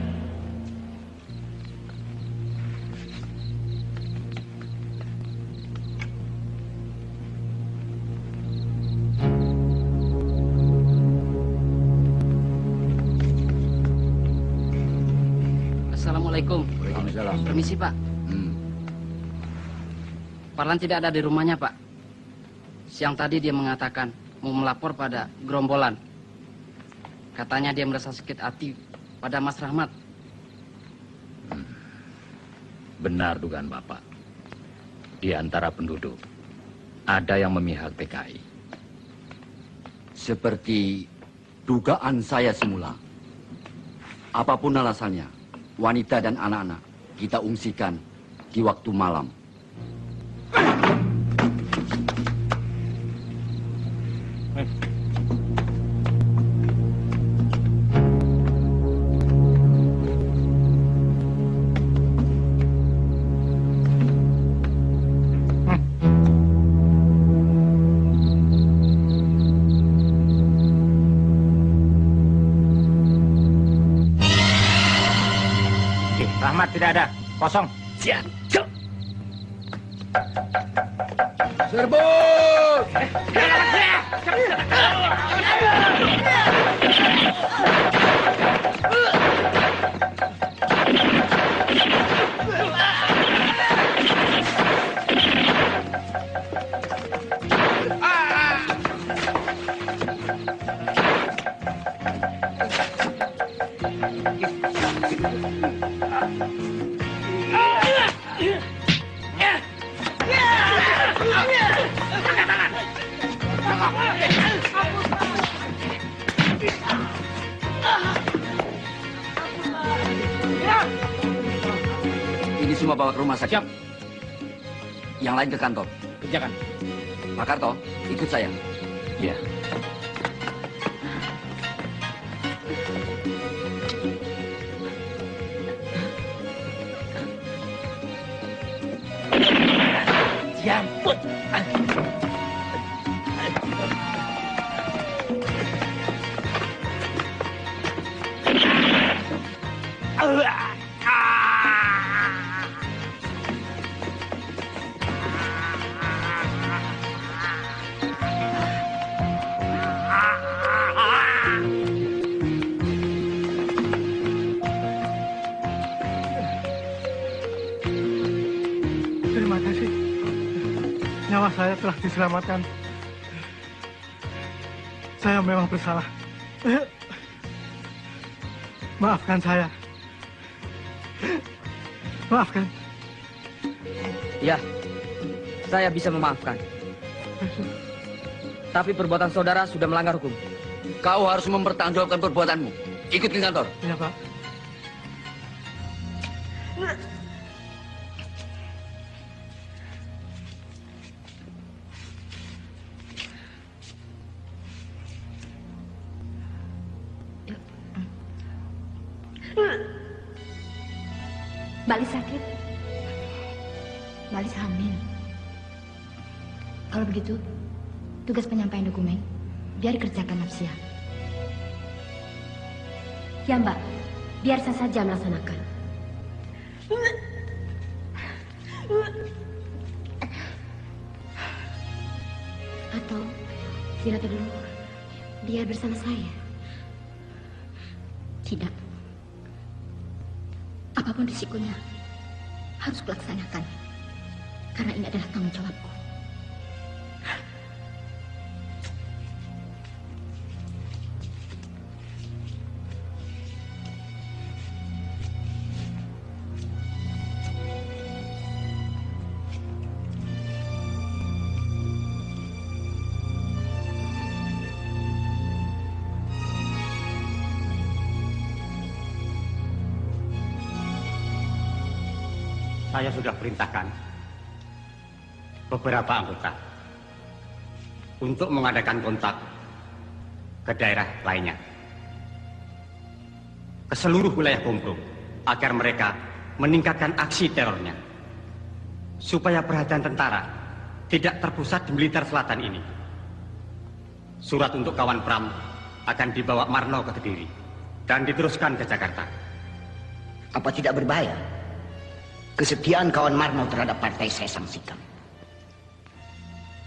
Assalamualaikum. Waalaikumsalam. Permisi, Pak. Parlan tidak ada di rumahnya, Pak. Siang tadi dia mengatakan mau melapor pada gerombolan. Katanya dia merasa sakit hati pada Mas Rahmat. Benar dugaan Bapak. Di antara penduduk, ada yang memihak PKI. Seperti dugaan saya semula. Apapun alasannya, wanita dan anak-anak kita ungsikan di waktu malam. Rahmat tidak ada, kosong. Siap. Serbu! Ini semua bawa ke rumah sakit. Siap. Yang lain ke kantor. Kerjakan. Pak Karto, ikut saya. Iya. Jambut. Terima kasih. Nyawa saya telah diselamatkan. Saya memang bersalah. Maafkan saya. Maafkan. Ya, saya bisa memaafkan. Tapi perbuatan saudara sudah melanggar hukum. Kau harus mempertanggungjawabkan perbuatanmu. Ikut ke kantor. Iya, Pak. Mbak Lis sakit. Mbak Lis hamil. Kalau begitu, tugas penyampaian dokumen biar dikerjakan Nafsia. Ya Mbak, biar saya saja melaksanakan. Atau Zirata dulu, biar bersama saya. Tidak. Apapun risikonya, harus kulaksanakan. Karena ini adalah tanggung jawabku. Saya sudah perintahkan beberapa anggota untuk mengadakan kontak ke daerah lainnya, ke seluruh wilayah Gombrong, agar mereka meningkatkan aksi terornya, supaya perhatian tentara tidak terpusat di militer selatan ini. Surat untuk kawan Pram akan dibawa Marno ke Kediri dan diteruskan ke Jakarta. Apa tidak berbahaya? Kesetiaan kawan Marno terhadap partai saya sanksikan.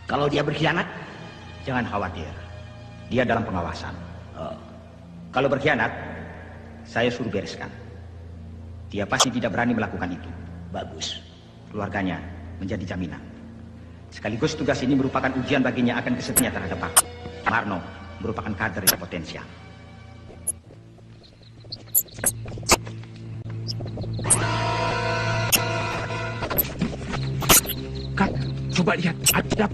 Kalau dia berkhianat, Jangan khawatir, dia dalam pengawasan. Kalau berkhianat, saya suruh bereskan. Dia pasti tidak berani melakukan itu. Bagus. Keluarganya menjadi jaminan. Sekaligus tugas ini merupakan ujian baginya akan kesetiaan terhadap aku. Marno merupakan kader yang potensial. Kak, coba lihat, ada.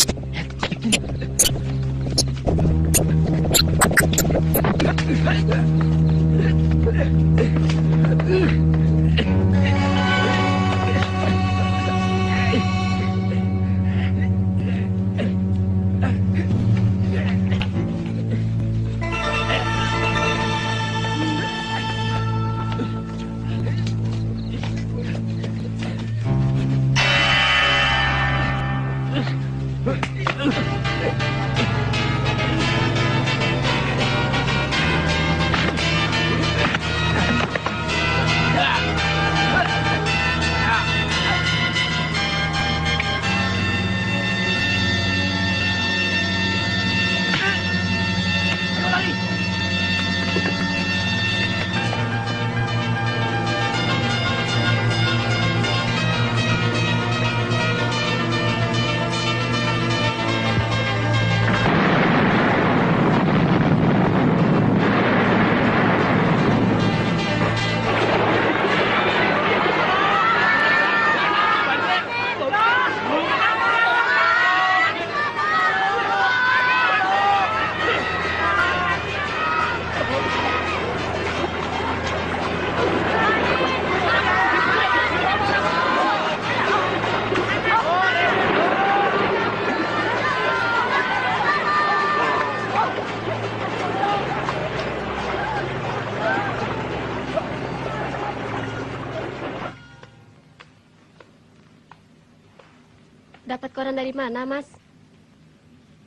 Dapat koran dari mana, Mas?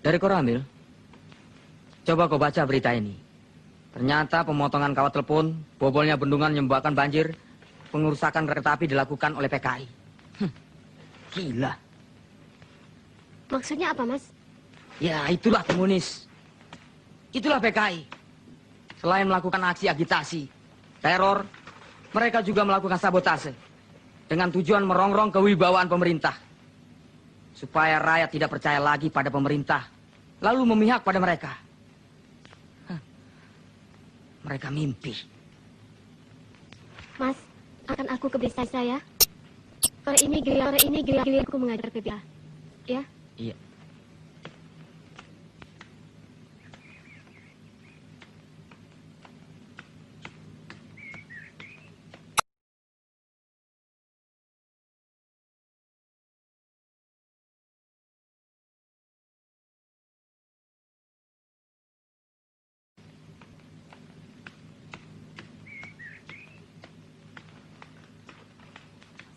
Dari Koramil. Coba kau baca berita ini. Ternyata pemotongan kawat telepon, bobolnya bendungan menyebabkan banjir, pengerusakan kereta api dilakukan oleh PKI. Gila. Maksudnya apa, Mas? Ya, itulah komunis. Itulah PKI. Selain melakukan aksi agitasi, teror, mereka juga melakukan sabotase dengan tujuan merongrong kewibawaan pemerintah. Supaya rakyat tidak percaya lagi pada pemerintah, lalu memihak pada mereka. Mereka mimpi. Mas, akan aku ke desa saya. Sore ini giliranku mengajar PBA. Ya? Iya.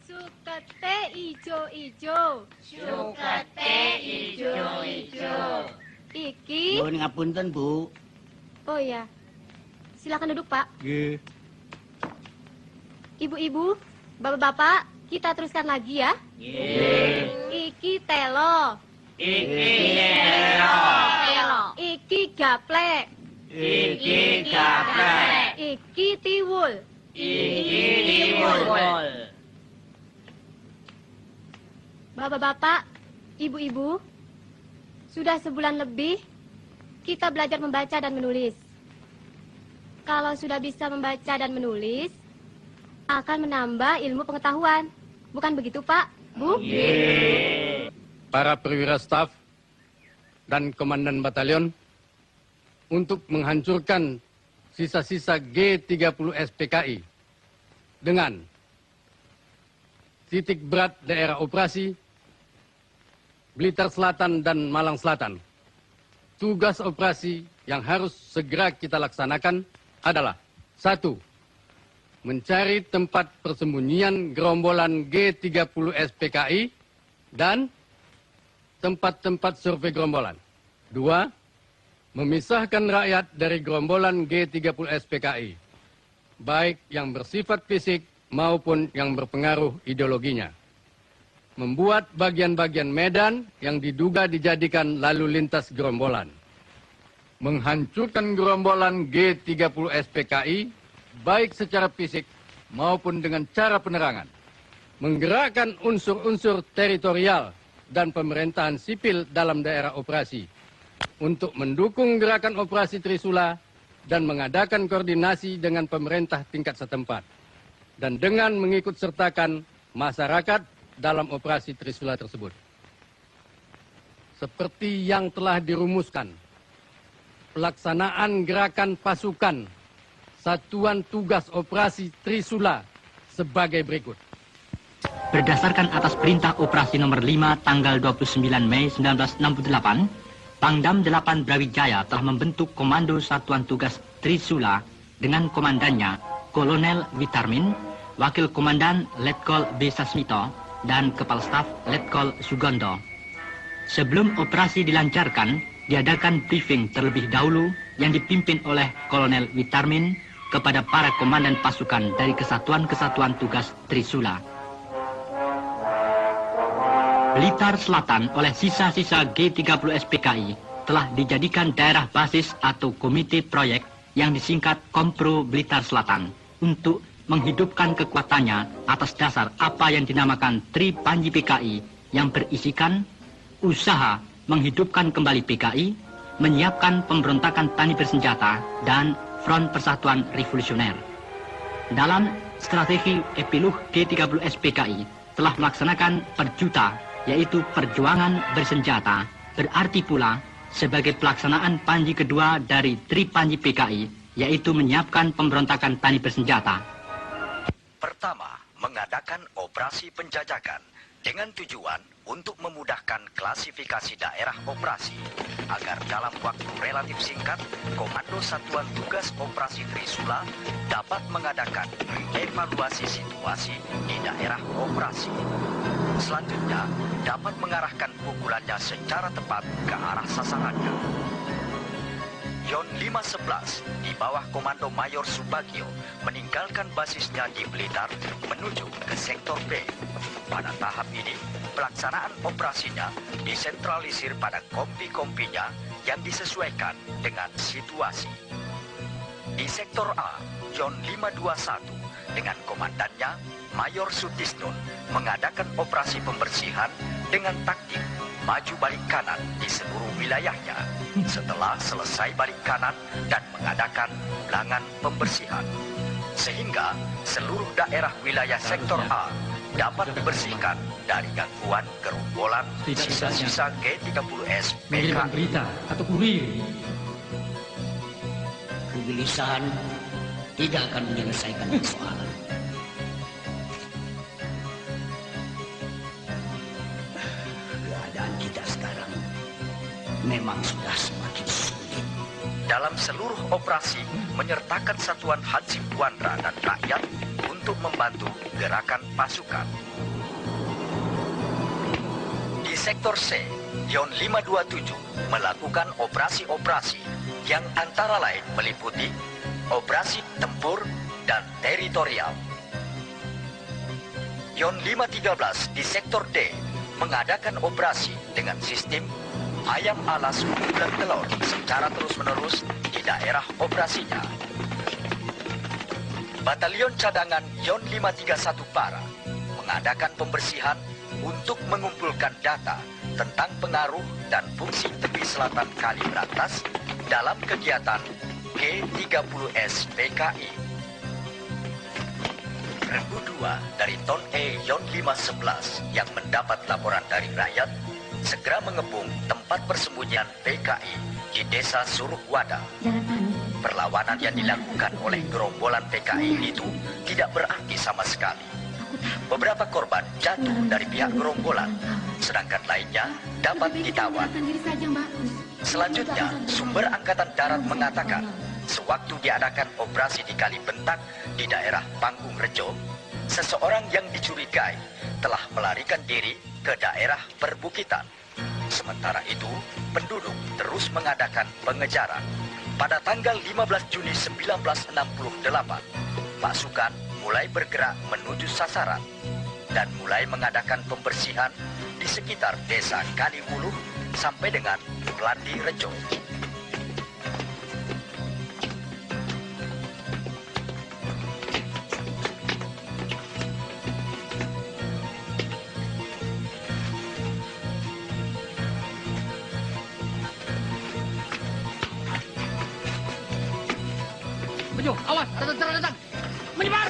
Sukete ijo-ijo. Sukete ijo-ijo. Iki. Nuwun ngapunten, Bu. Oh ya. Silakan duduk, Pak. Nggih. Ibu-ibu, bapak-bapak, kita teruskan lagi ya. Nggih. Iki telo. Iki telo. Telo. Iki gaplek. Iki gaplek. Iki tiwul. Iki tiwul. Bapak-bapak, ibu-ibu, sudah sebulan lebih kita belajar membaca dan menulis. Kalau sudah bisa membaca dan menulis, akan menambah ilmu pengetahuan. Bukan begitu, Pak? Bu? Para perwira staf dan komandan batalion untuk menghancurkan sisa-sisa G30 SPKI dengan titik berat daerah operasi Blitar Selatan dan Malang Selatan. Tugas operasi yang harus segera kita laksanakan adalah 1. Mencari tempat persembunyian gerombolan G30 SPKI dan tempat-tempat survei gerombolan. 2. Memisahkan rakyat dari gerombolan G30 SPKI, baik yang bersifat fisik maupun yang berpengaruh ideologinya. Membuat bagian-bagian medan yang diduga dijadikan lalu lintas gerombolan. Menghancurkan gerombolan G30 SPKI, baik secara fisik maupun dengan cara penerangan. Menggerakkan unsur-unsur teritorial dan pemerintahan sipil dalam daerah operasi untuk mendukung gerakan operasi Trisula dan mengadakan koordinasi dengan pemerintah tingkat setempat. Dan dengan mengikut sertakan masyarakat dalam operasi Trisula tersebut. Seperti yang telah dirumuskan, pelaksanaan gerakan pasukan Satuan Tugas Operasi Trisula sebagai berikut. Berdasarkan atas perintah operasi nomor 5 tanggal 29 Mei 1968, Pangdam 8 Brawijaya telah membentuk Komando Satuan Tugas Trisula dengan komandannya Kolonel Witarmin, Wakil Komandan Letkol B. Sasmito, dan Kepala Staf Letkol Sugondo. Sebelum operasi dilancarkan, diadakan briefing terlebih dahulu yang dipimpin oleh Kolonel Witarmin kepada para komandan pasukan dari kesatuan-kesatuan tugas Trisula. Blitar Selatan oleh sisa-sisa G30 SPKI telah dijadikan daerah basis atau komite proyek yang disingkat Kompro Blitar Selatan untuk menghidupkan kekuatannya atas dasar apa yang dinamakan Tri Panji PKI yang berisikan usaha menghidupkan kembali PKI, menyiapkan pemberontakan tani bersenjata, dan Front Persatuan Revolusioner. Dalam strategi epilog G30 SPKI telah melaksanakan perjuta, yaitu perjuangan bersenjata, berarti pula sebagai pelaksanaan panji kedua dari Tri Panji PKI, yaitu menyiapkan pemberontakan tani bersenjata. Pertama, mengadakan operasi penjajakan dengan tujuan untuk memudahkan klasifikasi daerah operasi agar dalam waktu relatif singkat, Komando Satuan Tugas Operasi Trisula dapat mengadakan evaluasi situasi di daerah operasi. Selanjutnya, dapat mengarahkan pukulannya secara tepat ke arah sasarannya. Yon 511 di bawah komando Mayor Subagio meninggalkan basisnya di Blitar menuju ke sektor B. Pada tahap ini, pelaksanaan operasinya disentralisir pada kompi-kompinya yang disesuaikan dengan situasi. Di sektor A, Yon 521 dengan komandannya Mayor Sutisnun mengadakan operasi pembersihan dengan taktik maju balik kanan di seluruh wilayahnya. Setelah selesai balik kanan dan mengadakan ulangan pembersihan, sehingga seluruh daerah wilayah sektor A dapat dibersihkan dari gangguan gerombolan sisa-sisa G30S Mengirimkan berita atau kurir. Kegelisahan tidak akan menyelesaikan persoalan. Keadaan kita sekarang memang sudah semakin sulit. Dalam seluruh operasi menyertakan satuan Hansip Wandra dan rakyat untuk membantu gerakan pasukan. Di sektor C, Yon 527 melakukan operasi-operasi yang antara lain meliputi operasi tempur dan teritorial. Yon 513 di sektor D mengadakan operasi dengan sistem ayam alas dan telur secara terus-menerus di daerah operasinya. Batalion cadangan Yon 531 Para mengadakan pembersihan untuk mengumpulkan data tentang pengaruh dan fungsi tepi selatan Kali Berantas dalam kegiatan G30S PKI. Regu 2 dari Ton E Yon 511 yang mendapat laporan dari rakyat segera mengepung tempat persembunyian PKI di desa Suruhwada. Perlawanan yang dilakukan oleh gerombolan PKI itu tidak berarti sama sekali. Beberapa korban jatuh dari pihak gerombolan, sedangkan lainnya dapat ditawan. Selanjutnya, sumber Angkatan Darat mengatakan, sewaktu diadakan operasi di Kali Bentak di daerah Panggung Rejo, seseorang yang dicurigai telah melarikan diri ke daerah perbukitan. Sementara itu, penduduk terus mengadakan pengejaran. Pada tanggal 15 Juni 1968, pasukan mulai bergerak menuju sasaran dan mulai mengadakan pembersihan di sekitar desa Kaliwuluh sampai dengan Klandi Rejo. Bejo, awas, datang. Menyebar!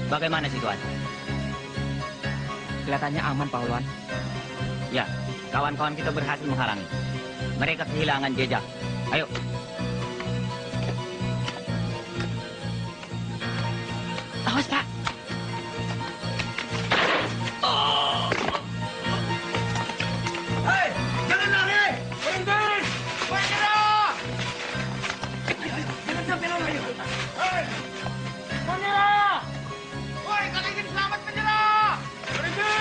Bagaimana situasi? Kelihatannya aman, Pak Ulwan. Ya, kawan-kawan kita berhasil menghalangi. Mereka kehilangan jejak. Ayo. Awas, Pak. Hei, jangan lari! Berhenti! Menyerah! Jangan sampai lari! Hei! Menyerah! Woi, kalau ingin selamat menyerah! Berhenti!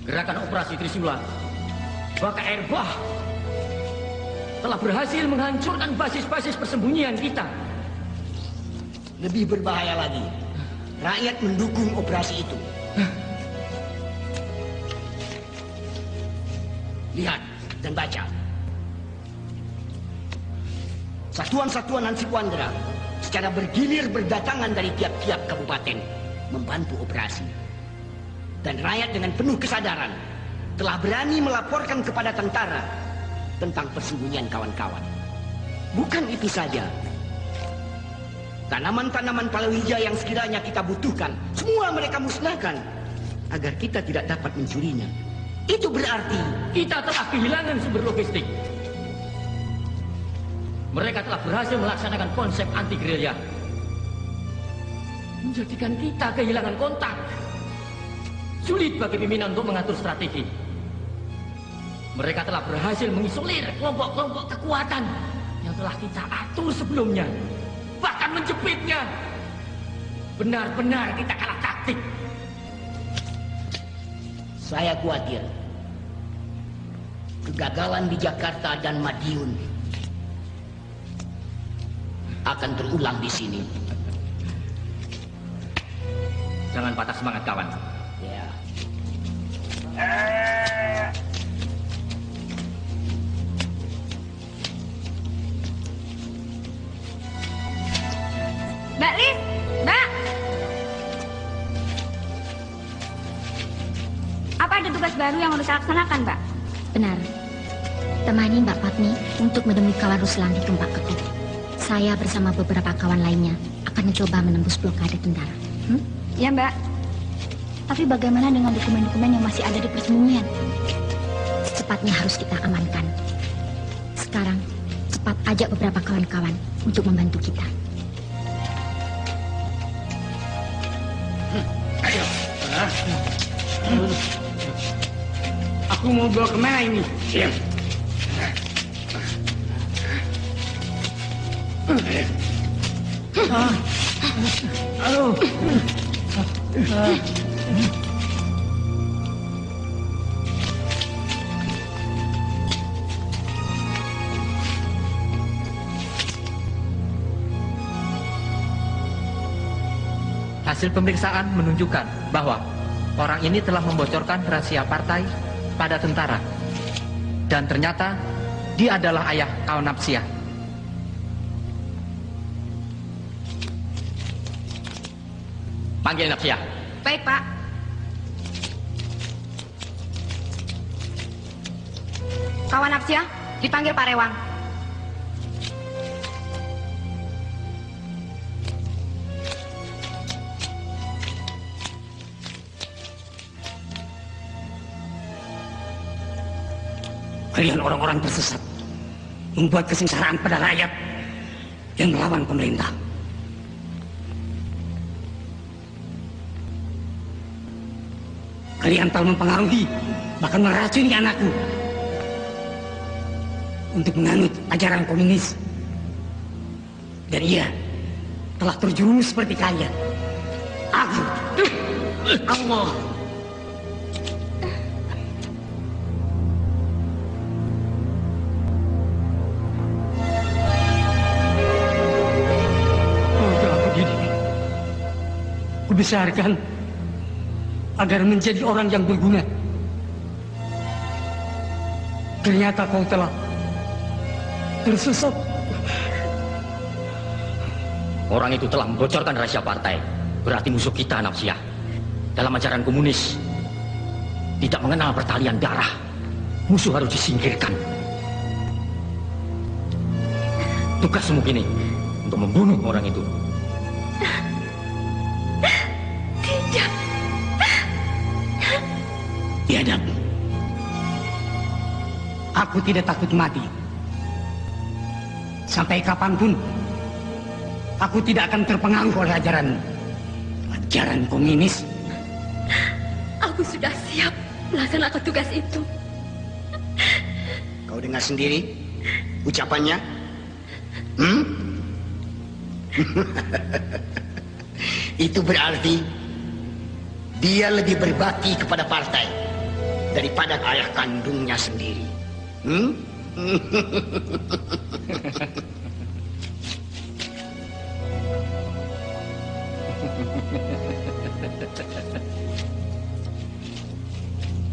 Gerakan operasi Trisula, Baka Air Bah, telah berhasil menghancurkan basis-basis persembunyian kita. Lebih berbahaya lagi, rakyat mendukung operasi itu. Lihat dan baca. Satuan-satuan Hansip Wandera secara bergilir berdatangan dari tiap-tiap kabupaten membantu operasi. Dan rakyat dengan penuh kesadaran telah berani melaporkan kepada tentara tentang persembunyian kawan-kawan. Bukan itu saja. Tanaman-tanaman palawija yang sekiranya kita butuhkan, semua mereka musnahkan agar kita tidak dapat mencurinya. Itu berarti kita telah kehilangan sumber logistik. Mereka telah berhasil melaksanakan konsep anti-gerilya, menjadikan kita kehilangan kontak. Sulit bagi pimpinan untuk mengatur strategi. Mereka telah berhasil mengisolir kelompok-kelompok kekuatan yang telah kita atur sebelumnya, bahkan menjepitnya. Benar-benar kita kalah taktik. Saya khawatir kegagalan di Jakarta dan Madiun akan terulang di sini. Jangan patah semangat, kawan. Ya. Mbak Lis, Mbak. Apa ada tugas baru yang harus saya laksanakan, Mbak? Benar. Temani Mbak Patmi untuk menemui kawan Ruslan di Tumpak Kepit. Saya bersama beberapa kawan lainnya akan mencoba menembus blokade tentara. Ya, Mbak. Tapi bagaimana dengan dokumen-dokumen yang masih ada di persembunyian? Secepatnya harus kita amankan. Sekarang, cepat ajak beberapa kawan-kawan untuk membantu kita. Ayo. Aku mau bawa kemana ini? Diam. Aduh. Hasil pemeriksaan menunjukkan bahwa orang ini telah membocorkan rahasia partai pada tentara. Dan ternyata dia adalah ayah kawan Napsia. Panggil Napsia. Baik, Pak. Kawan Napsia, dipanggil Pak Rewang. Kalian orang-orang tersesat, membuat kesengsaraan pada rakyat yang melawan pemerintah. Kalian telah mempengaruhi, bahkan meracuni anakku untuk menganut ajaran komunis. Dan ia telah terjerumus seperti kalian. Aku, Allah. Kubesarkan agar menjadi orang yang berguna. Ternyata kau telah tersesat Orang itu telah membocorkan rahasia partai. Berarti musuh kita, Nafsiyah. Dalam ajaran komunis, tidak mengenal pertalian darah. Musuh harus disingkirkan. Tugasmu kini untuk membunuh orang itu. Tidak. Biadab. Aku tidak takut mati. Sampai kapanpun, aku tidak akan terpengaruh oleh ajaran komunis. Aku sudah siap melaksanakan tugas itu. Kau dengar sendiri ucapannya? Itu berarti dia lebih berbakti kepada partai daripada ayah kandungnya sendiri.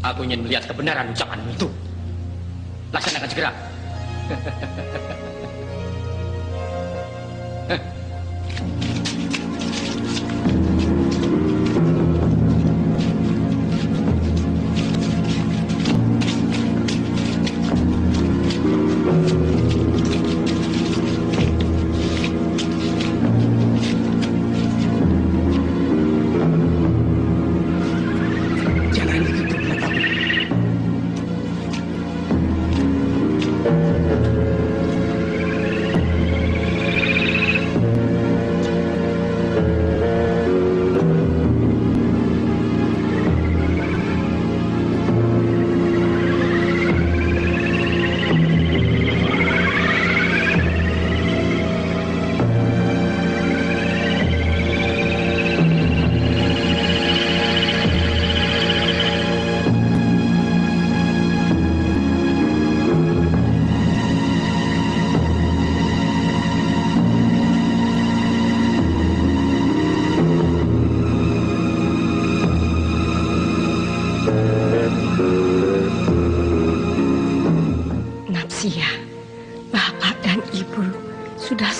Aku ingin melihat kebenaran ucapanmu itu. Laksanakan segera.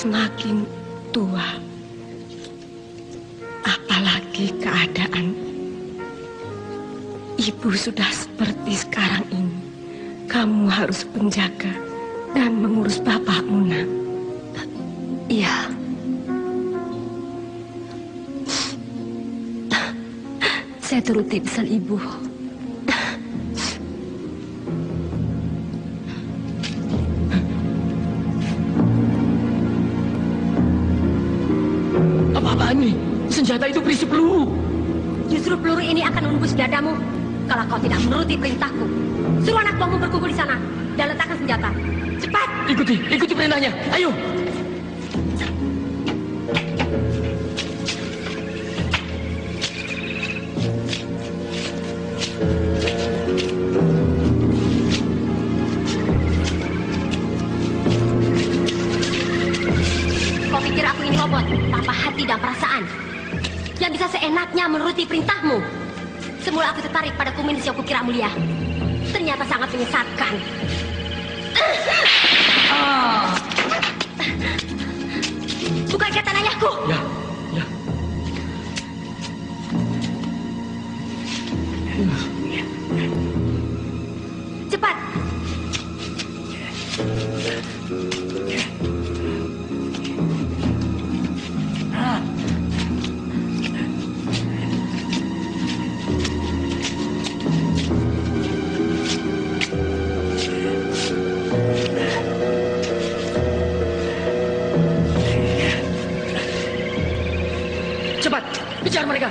semakin tua. Apalagi keadaan ibu sudah seperti sekarang ini. Kamu harus menjaga dan mengurus bapakmu, Nak. Iya. Saya turuti pesan ibu. Apa-apaan ini? Senjata itu berisi peluru. Justru peluru ini akan menembus dadamu kalau kau tidak menuruti perintahku. Suruh anak buahmu berkumpul di sana dan letakkan senjata. Cepat! Ikuti perintahnya. Ayo. Kau pikir aku ini robot tanpa hati dan perasaan yang bisa seenaknya menuruti perintahmu? Semula aku tertarik pada komunis yang kukira mulia. Ternyata sangat menyesatkan. Bukan ikatan ayahku. Ya. Cepat. Cepat, kejar mereka.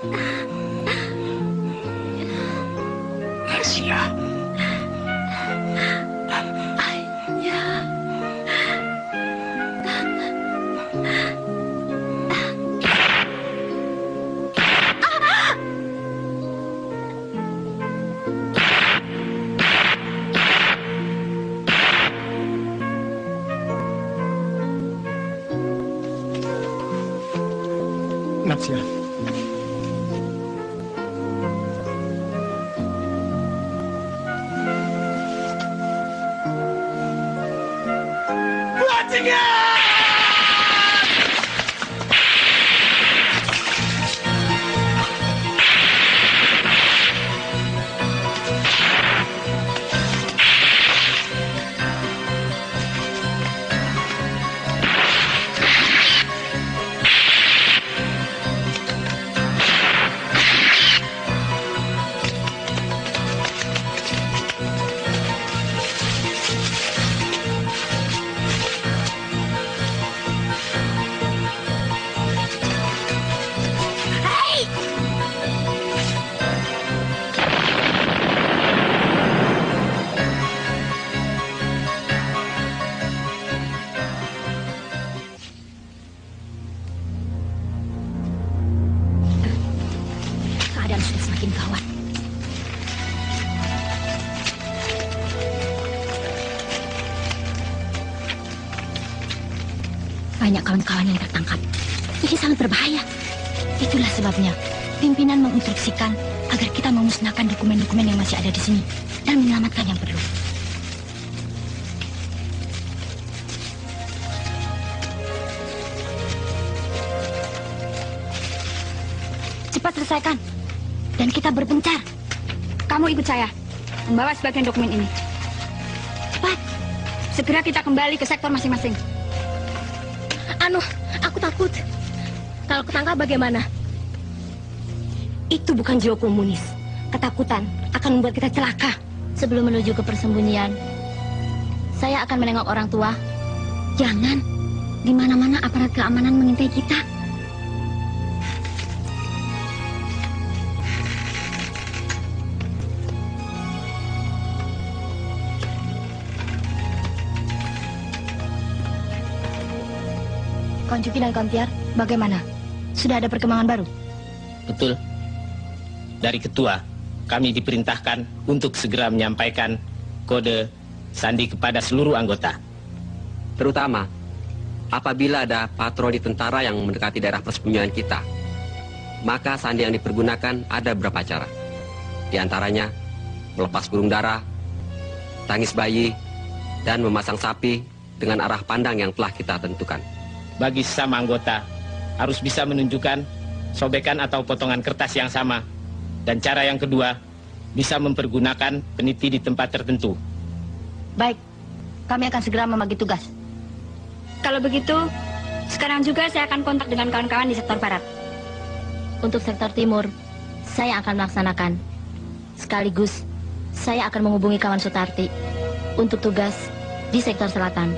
Nasia. Ayah. Nasia. Keadaan sudah semakin gawat. Banyak kawan-kawan yang tertangkap. Ini sangat berbahaya. Itulah sebabnya pimpinan menginstruksikan agar kita memusnahkan dokumen-dokumen yang masih ada di sini dan menyelamatkan yang perlu. Cepat selesaikan. Dan kita berpencar. Kamu ikut saya. Membawa sebagian dokumen ini. Cepat. Segera kita kembali ke sektor masing-masing. Aku takut. Kalau ketangkap bagaimana? Itu bukan jiwa komunis. Ketakutan akan membuat kita celaka. Sebelum menuju ke persembunyian, saya akan menengok orang tua. Jangan. Di mana-mana aparat keamanan mengintai kita. Kawan Juki dan Kawan Tiar, bagaimana? Sudah ada perkembangan baru? Betul. Dari ketua, kami diperintahkan untuk segera menyampaikan kode sandi kepada seluruh anggota. Terutama, apabila ada patroli tentara yang mendekati daerah persembunyian kita, maka sandi yang dipergunakan ada beberapa cara. Di antaranya, melepas burung dara, tangis bayi, dan memasang sapi dengan arah pandang yang telah kita tentukan. Bagi sesama anggota, harus bisa menunjukkan sobekan atau potongan kertas yang sama. Dan cara yang kedua, bisa mempergunakan peniti di tempat tertentu. Baik, kami akan segera membagi tugas. Kalau begitu, sekarang juga saya akan kontak dengan kawan-kawan di sektor barat. Untuk sektor timur, saya akan melaksanakan. Sekaligus, saya akan menghubungi kawan Sutarti untuk tugas di sektor selatan.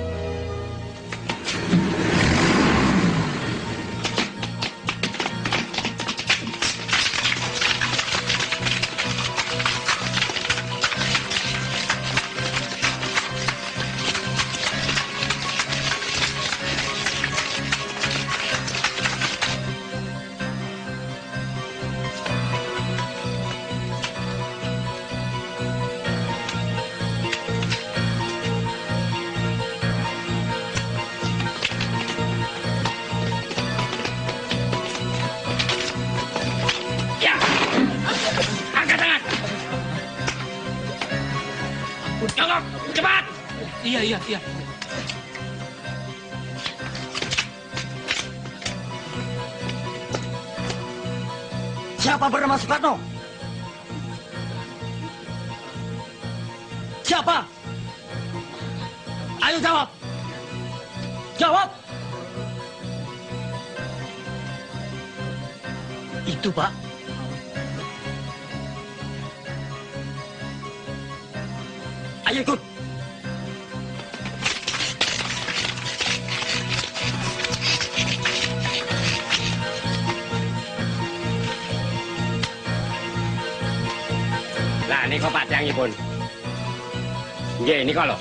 Jongkok, cepat! Iya. Siapa bernama Soekarno? Siapa? Ayo jawab! Jawab! Itu, Pak. Ayo ikut. Nah, ini kok Pak Tiangipun. Nggih, ini kalau.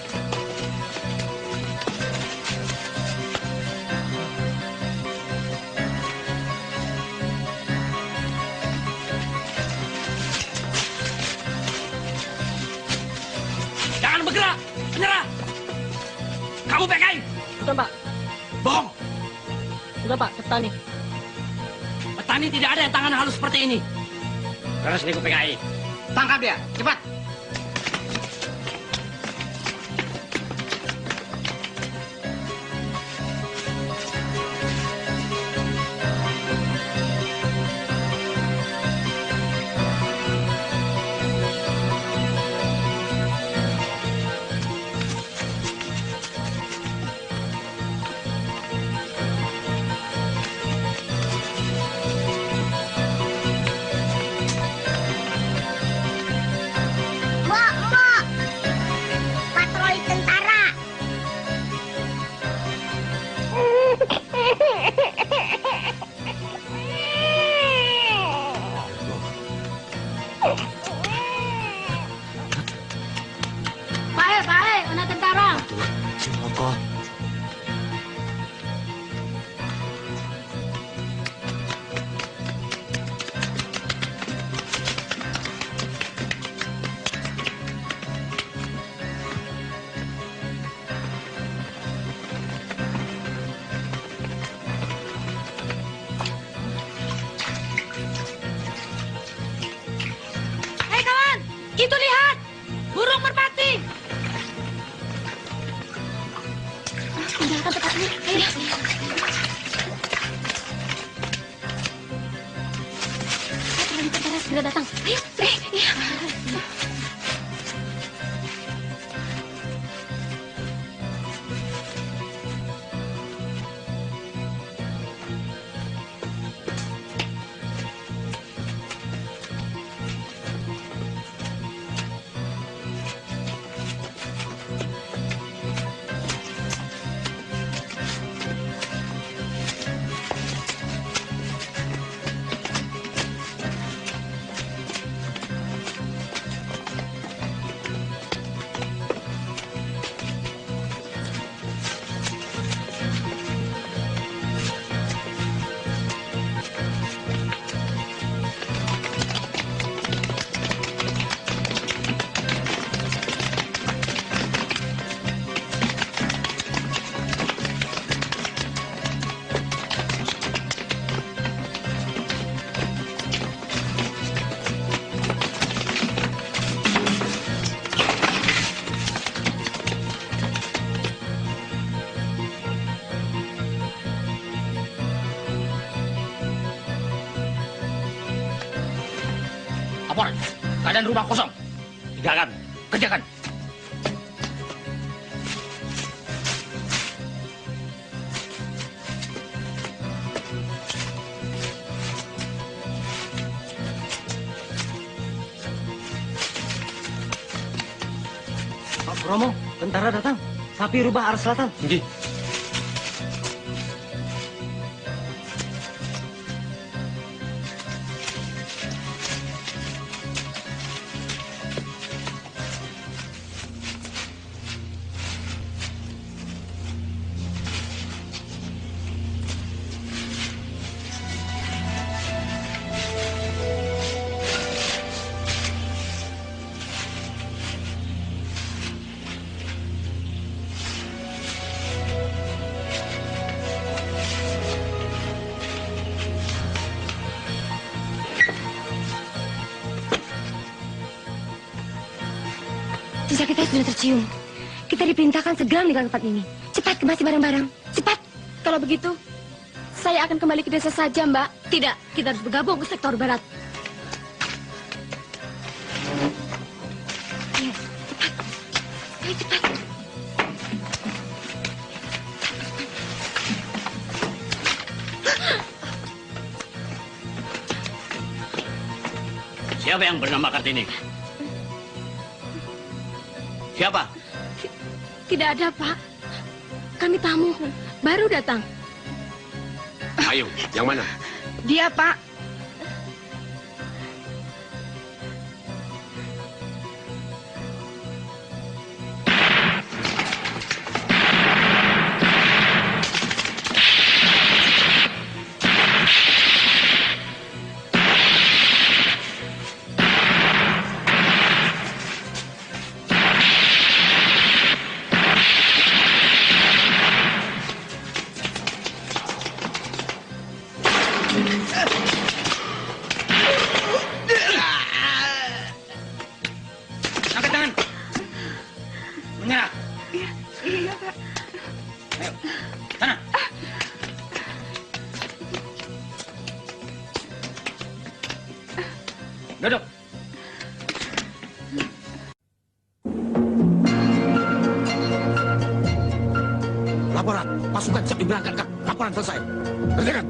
Jangan bergerak, menyerah. Kamu PKI. Bukan, Pak. Bohong. Bukan, Pak, petani. Petani tidak ada yang tangan halus seperti ini. Terus niku PKI. Tangkap dia, cepat. Patroli tentara. Baik, anak tentara. Hei kawan, itu lihat, burung merpati. Tinggalkan tempat ini. Ayo. Patroli tentara segera datang. Ayo. Iya. Laporan, keadaan rumah kosong. Tinggalkan, kerjakan. Pak Bromo, tentara datang. Sapi rubah arah selatan. Nggih. Jejak kita sudah tercium. Kita diperintahkan segera meninggalkan tempat ini. Cepat kemasi barang-barang. Cepat. Kalau begitu, saya akan kembali ke desa saja, Mbak. Tidak, kita harus bergabung ke sektor barat. Ayo, cepat. Ayo, cepat. Siapa yang bernama Kartini? Siapa? Tidak ada, Pak. Kami tamu, baru datang. Ayo, yang mana? Dia, Pak. duduk. Laporan, pasukan siap diberangkatkan. Laporan selesai. Kerjakan.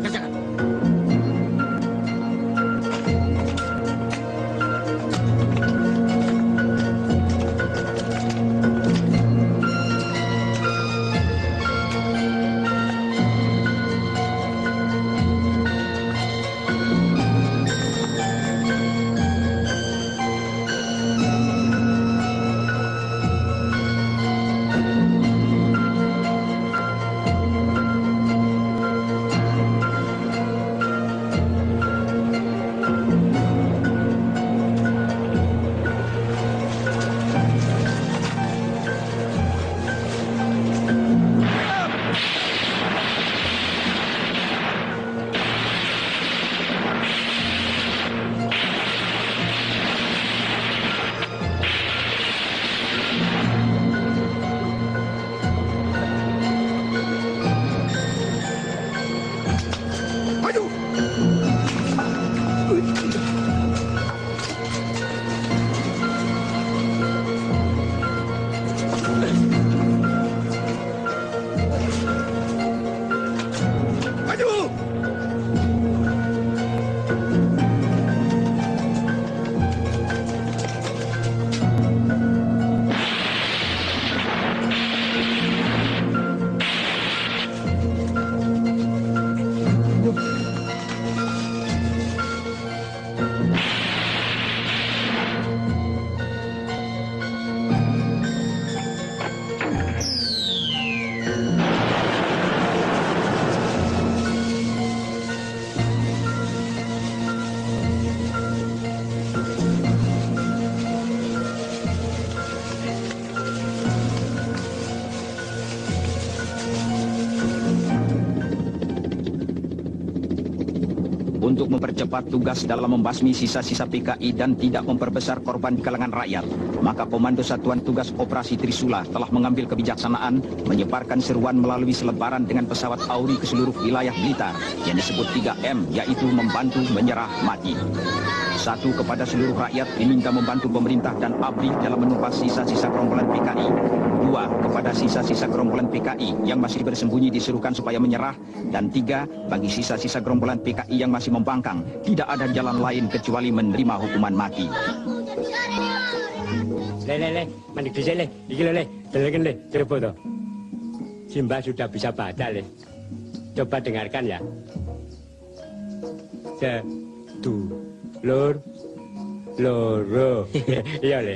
Kerjakan. Untuk mempercepat tugas dalam membasmi sisa-sisa PKI dan tidak memperbesar korban di kalangan rakyat, maka Komando Satuan Tugas Operasi Trisula telah mengambil kebijaksanaan menyebarkan seruan melalui selebaran dengan pesawat Auri ke seluruh wilayah Blitar yang disebut 3M, yaitu membantu, menyerah, mati. 1. Kepada seluruh rakyat diminta membantu pemerintah dan ABRI dalam menumpas sisa-sisa gerombolan PKI. 2. Kepada sisa-sisa gerombolan PKI yang masih bersembunyi diserukan supaya menyerah. Dan 3. Bagi sisa-sisa gerombolan PKI yang masih membangkang, tidak ada jalan lain kecuali menerima hukuman mati. Le, mandi di sini, iki le, dengarkan le, Cirebon. Simba sudah bisa baca le. Coba dengarkan ya. Sedulur, loro. Iya le.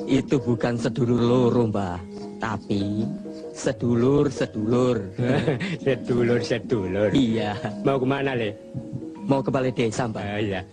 Itu bukan sedulur loro, Mbah, tapi sedulur-sedulur. Sedulur-sedulur. Iya. Mau kemana le? Mau ke balai desa, Mbah. Iya.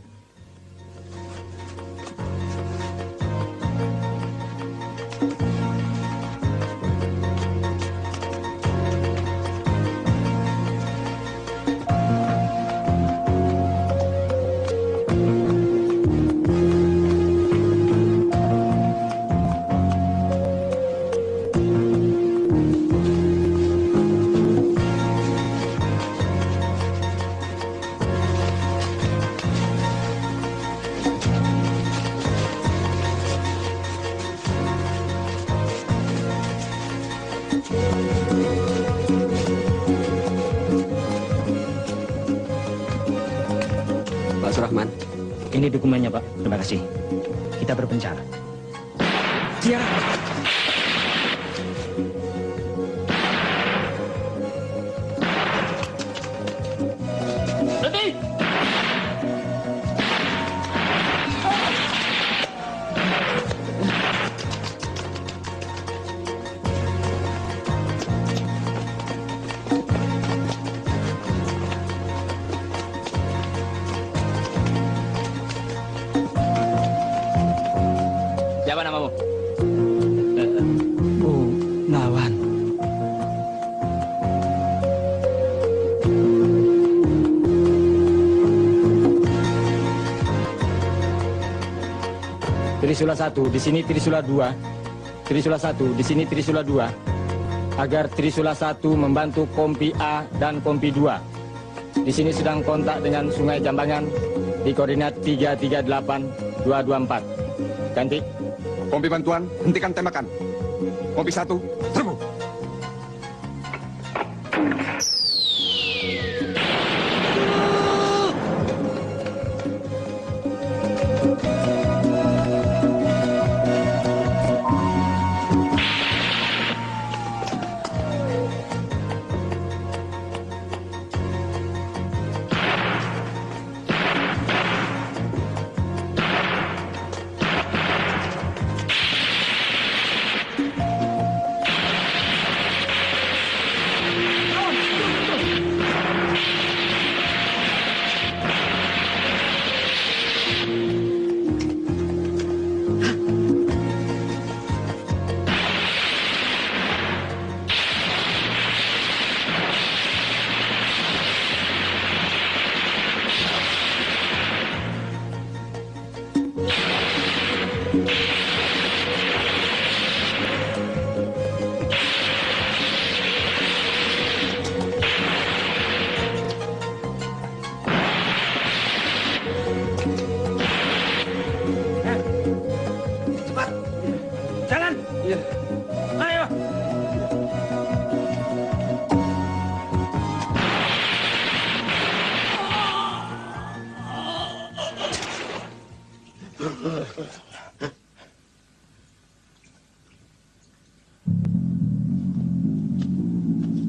Pak Surahman, ini dokumennya, Pak. Terima kasih. Kita berpencar. Siap. Berhenti! Siapa namamu? Nawan. Trisula 1, di sini Trisula 2. Trisula 1, di sini Trisula 2. Agar Trisula 1 membantu Kompi A dan Kompi 2. Di sini sedang kontak dengan Sungai Jambangan di koordinat 338-224. Ganti. Kompi bantuan, hentikan tembakan. Kompi 1, serbu.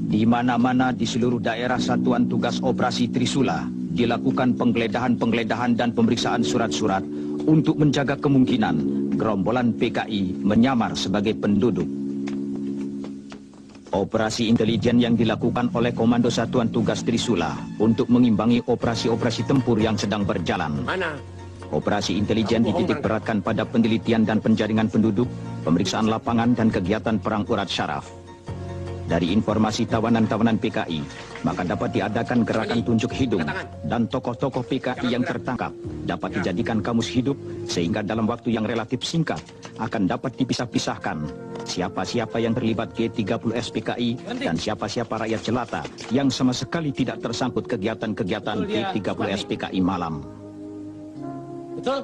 Di mana-mana di seluruh daerah Satuan Tugas Operasi Trisula dilakukan penggeledahan dan pemeriksaan surat-surat untuk menjaga kemungkinan gerombolan PKI menyamar sebagai penduduk. Operasi intelijen yang dilakukan oleh Komando Satuan Tugas Trisula untuk mengimbangi operasi-operasi tempur yang sedang berjalan. Operasi intelijen dititik beratkan pada penelitian dan penjaringan penduduk, pemeriksaan lapangan dan kegiatan perang urat syaraf. Dari informasi tawanan-tawanan PKI, maka dapat diadakan gerakan tunjuk hidung dan tokoh-tokoh PKI yang tertangkap dapat dijadikan kamus hidup sehingga dalam waktu yang relatif singkat akan dapat dipisah-pisahkan siapa-siapa yang terlibat G30 SPKI dan siapa-siapa rakyat jelata yang sama sekali tidak tersangkut kegiatan-kegiatan G30 SPKI malam. Betul?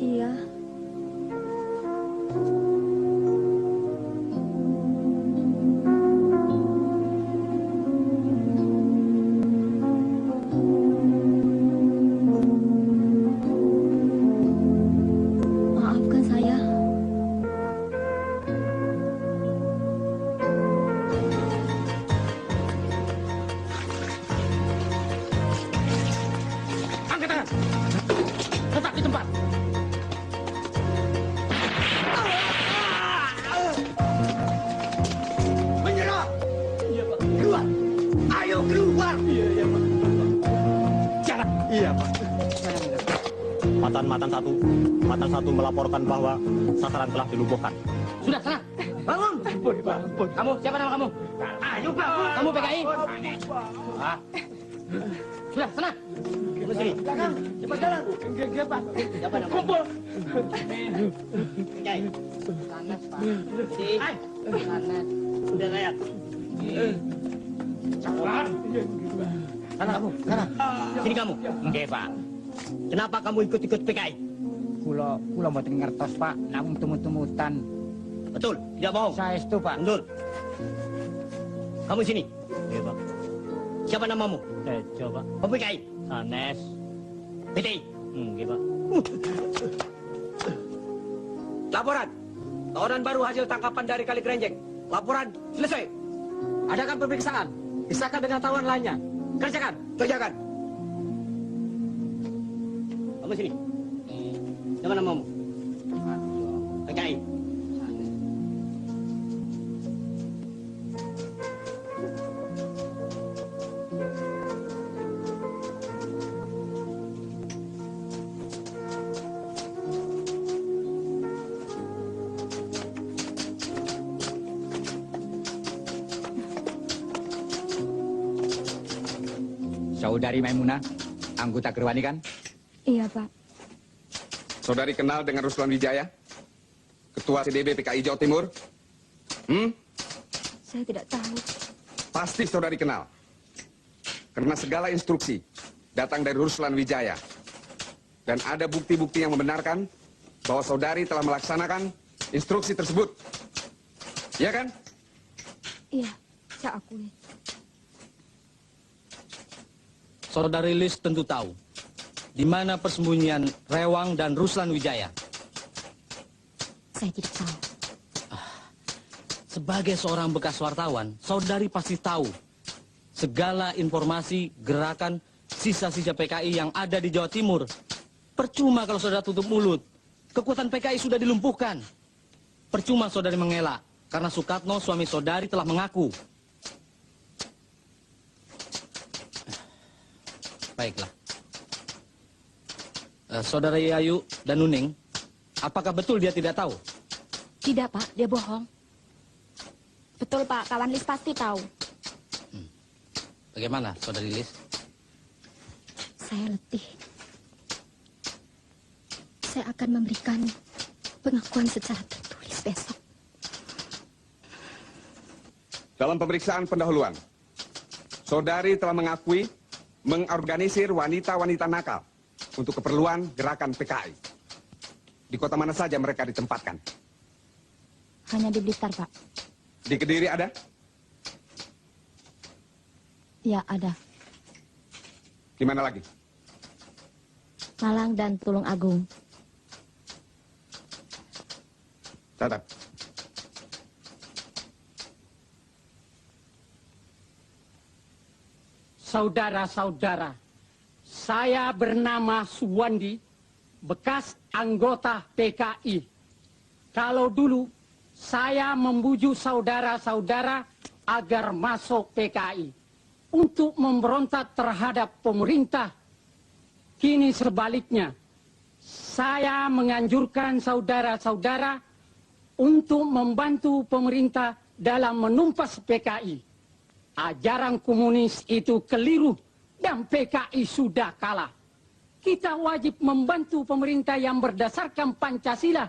Iya. Maafkan saya. Angkat tangan. Tetap di tempat. Menyerah! Keluar! Ayo keluar! Iya, Pak. Jangan. Iya, Pak. Matan satu melaporkan bahwa sasaran telah dilumpuhkan. Sudah, sana. Bangun. Kamu, siapa nama kamu? Ayo, bangun. Kamu PKI? Ah. Sudah, sana. Ke sini. Belakang. Cepat jalan. Enggak, Pak. Siapa nama? Kumpul. Jai. Sanes, Pak. Si. Sanes. Udah layak. Cakulan. Sana kamu, sana. Sini kamu. Enggak, Pak. Kenapa kamu ikut-ikut PKI? Kula mboten ngertos, Pak. Namung temut-temutan. Betul, tidak bohong. Saya itu, Pak. Mundur. Kamu sini. Iya, Pak. Siapa namamu? Tejo, Pak. Kamu PKI? Sanes. PTI? Nggih, Pak. Laporan. Tawanan baru hasil tangkapan dari Kali Grenjeng. Laporan selesai. Adakan pemeriksaan. Pisahkan dengan tawanan lainnya. Kerjakan. Kerjakan. Kamu sini. Siapa namamu? PKI. Saudari Maimunah, anggota Gerwani kan? Iya, Pak. Saudari kenal dengan Ruslan Wijaya? Ketua CDB PKI Jawa Timur? Saya tidak tahu. Pasti saudari kenal. Karena segala instruksi datang dari Ruslan Wijaya Dan ada bukti-bukti yang membenarkan bahwa saudari telah melaksanakan instruksi tersebut. Iya kan? Iya, saya akui. Saudari Lis tentu tahu di mana persembunyian Rewang dan Ruslan Wijaya. Saya tidak tahu. Sebagai seorang bekas wartawan, saudari pasti tahu segala informasi gerakan sisa-sisa PKI yang ada di Jawa Timur. Percuma kalau saudara tutup mulut. Kekuatan PKI sudah dilumpuhkan. Percuma saudari mengelak, karena Sukatno suami saudari telah mengaku. Baiklah. Saudara Yayu dan Nuning, apakah betul dia tidak tahu? Tidak, Pak. Dia bohong. Betul, Pak. Kawan Lis pasti tahu. Bagaimana, saudari Lis? Saya letih. Saya akan memberikan pengakuan secara tertulis besok. Dalam pemeriksaan pendahuluan, saudari telah mengakui mengorganisir wanita-wanita nakal untuk keperluan gerakan PKI. Di kota mana saja mereka ditempatkan? Hanya di Blitar, Pak. Di Kediri ada? Ya, ada. Di mana lagi? Malang dan Tulung Agung. Catat. Saudara-saudara, saya bernama Suwandi, bekas anggota PKI. Kalau dulu saya membujuk saudara-saudara agar masuk PKI untuk memberontak terhadap pemerintah. Kini sebaliknya, saya menganjurkan saudara-saudara untuk membantu pemerintah dalam menumpas PKI. Ajaran komunis itu keliru dan PKI sudah kalah. Kita wajib membantu pemerintah yang berdasarkan Pancasila.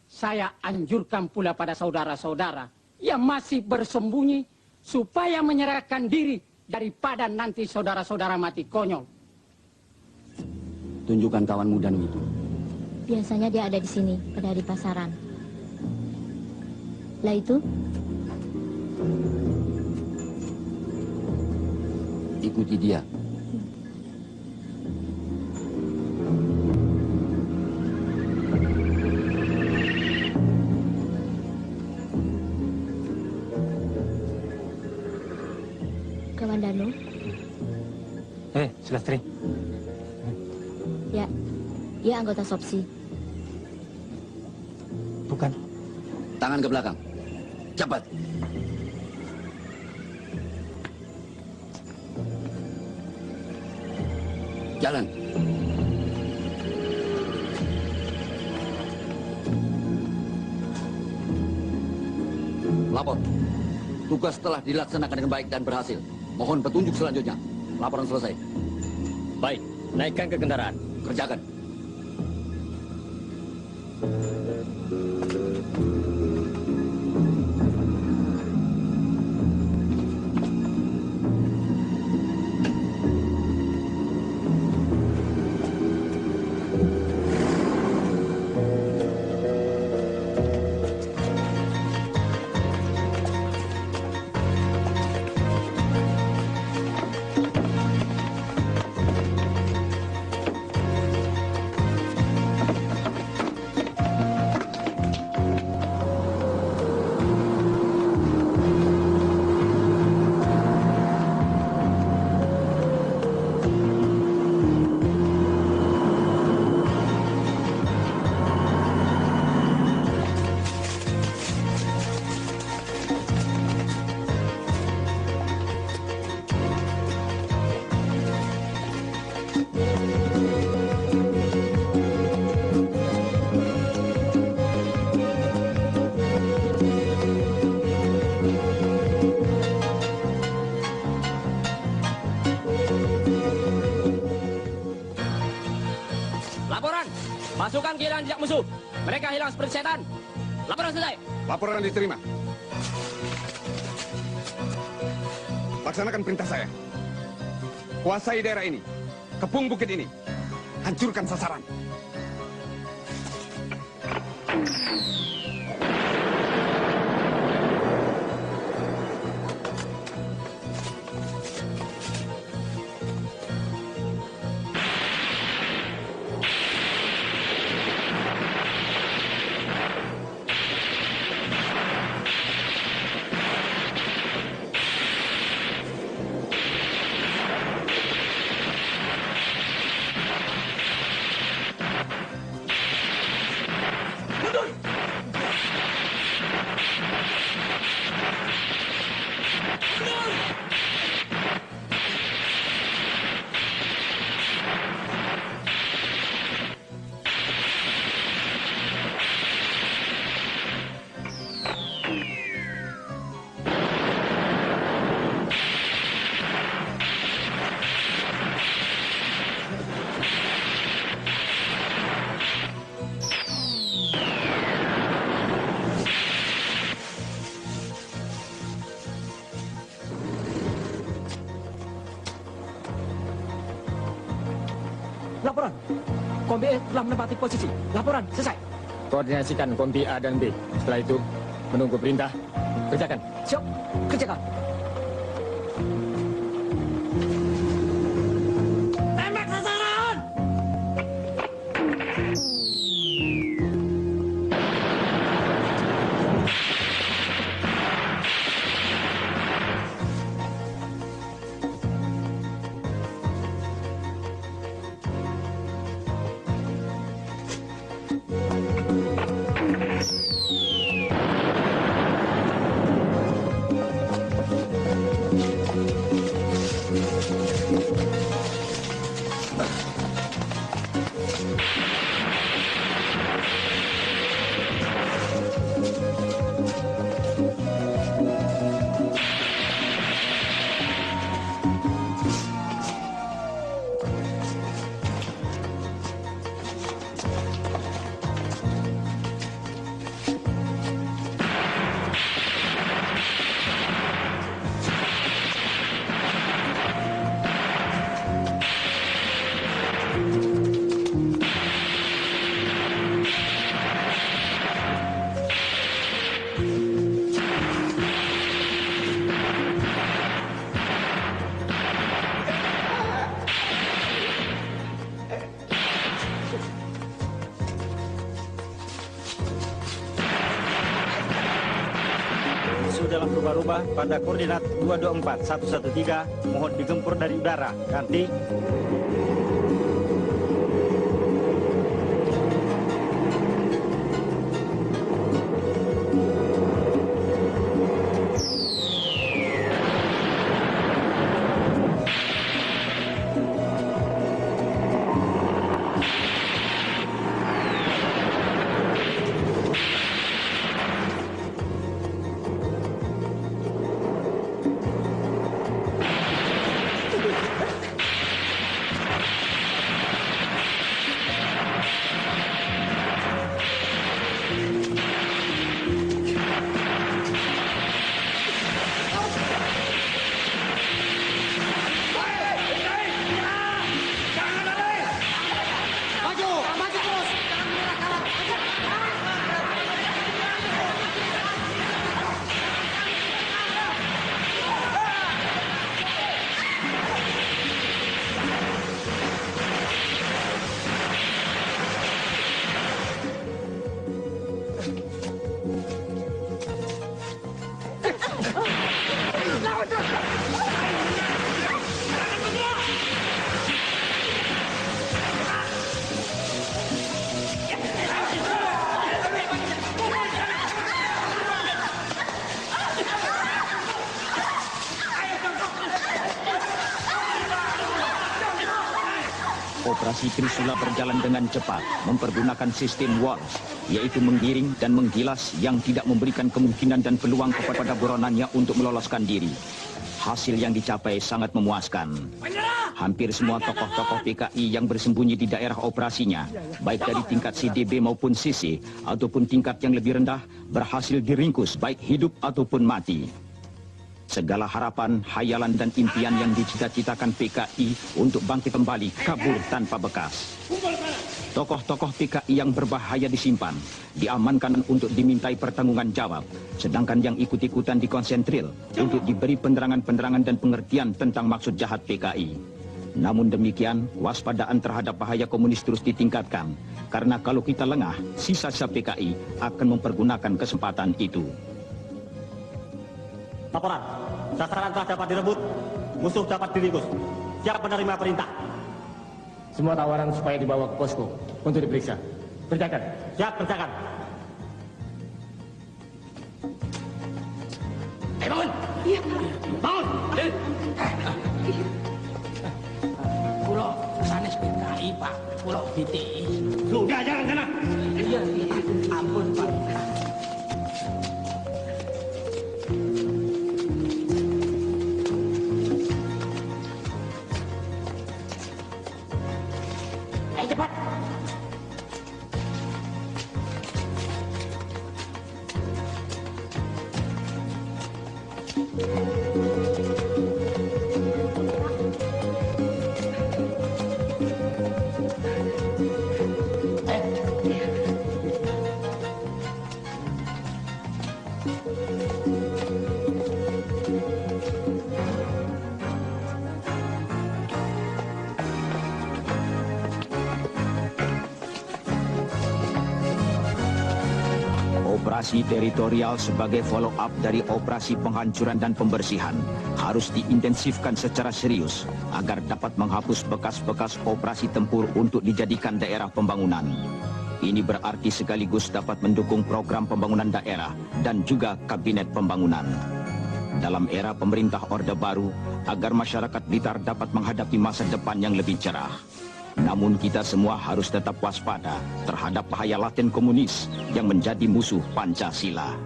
Saya anjurkan pula pada saudara-saudara yang masih bersembunyi supaya menyerahkan diri daripada nanti saudara-saudara mati konyol. Tunjukkan kawan mudamu itu. Biasanya dia ada di sini, pada di pasaran. Lah itu? Ikuti dia. Kawan Danu? Sulastri. Ya, dia anggota Sopsi. Bukan. Tangan ke belakang. Cepat. Jalan. Lapor. Tugas telah dilaksanakan dengan baik dan berhasil. Mohon petunjuk selanjutnya. Laporan selesai. Baik, naikkan ke kendaraan. Kerjakan. Pasukan kehilangan jejak musuh. Mereka hilang seperti setan. Laporan selesai. Laporan diterima. Laksanakan perintah saya. Kuasai daerah ini. Kepung bukit ini. Hancurkan sasaran. Laporan. Kombi E telah menempati posisi. Laporan selesai. Koordinasikan kombi A dan B. Setelah itu, menunggu perintah. Kerjakan. Siap. Kerjakan. Tembak sasaran! Dalam rubah-rubah pada koordinat 224 113 mohon digempur dari udara. Ganti. Operasi Trisula berjalan dengan cepat, mempergunakan sistem Walsh, yaitu menggiring dan menggilas yang tidak memberikan kemungkinan dan peluang kepada buronannya untuk meloloskan diri. Hasil yang dicapai sangat memuaskan. Hampir semua tokoh-tokoh PKI yang bersembunyi di daerah operasinya, baik dari tingkat CDB maupun CC, ataupun tingkat yang lebih rendah, berhasil diringkus baik hidup ataupun mati. segala harapan, hayalan dan impian yang dicita-citakan PKI untuk bangkit kembali kabur tanpa bekas. Tokoh-tokoh PKI yang berbahaya disimpan, diamankan untuk dimintai pertanggungan jawab, sedangkan yang ikut-ikutan dikonsentril untuk diberi penerangan-penerangan dan pengertian tentang maksud jahat PKI. Namun demikian, waspadaan terhadap bahaya komunis terus ditingkatkan, karena kalau kita lengah, sisa-sisa PKI akan mempergunakan kesempatan itu. Laporan, sasaran telah dapat direbut, musuh dapat diringkus. Siap menerima perintah. Semua tawaran supaya dibawa ke posko untuk diperiksa. Kerjakan. Siap, kerjakan. Bangun! Iya, Bangun! Pulau sanes PKI, Pak. Pulau BTI. Sudah, jangan sana. Iya, ampun, Pak. Ayo cepat! Operasi teritorial sebagai follow-up dari operasi penghancuran dan pembersihan harus diintensifkan secara serius agar dapat menghapus bekas-bekas operasi tempur untuk dijadikan daerah pembangunan. Ini berarti sekaligus dapat mendukung program pembangunan daerah dan juga kabinet pembangunan. Dalam era pemerintah Orde Baru, agar masyarakat Blitar dapat menghadapi masa depan yang lebih cerah. Namun kita semua harus tetap waspada terhadap bahaya laten komunis yang menjadi musuh Pancasila.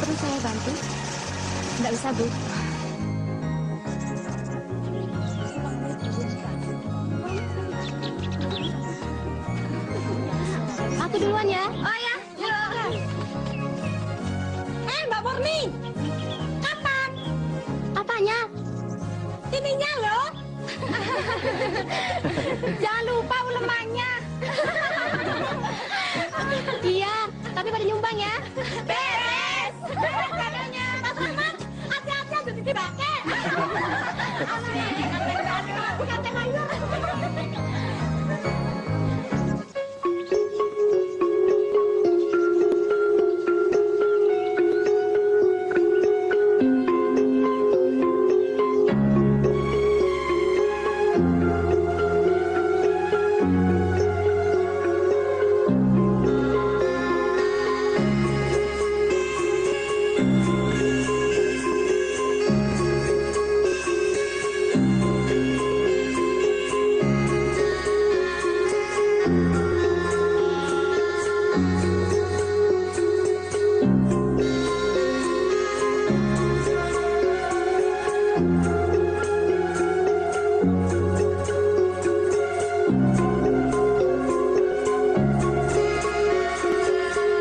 Perlu saya bantu? Nggak usah, Bu. Aku duluan ya. Oh ya, Mbak Murni, kapan? Apanya? Ininya loh. Jangan lupa ulemannya. Iya, tapi pada nyumbang ya. Beres. Katanya, Mas Rahmat, hati-hati ada di bangke.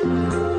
Thank you.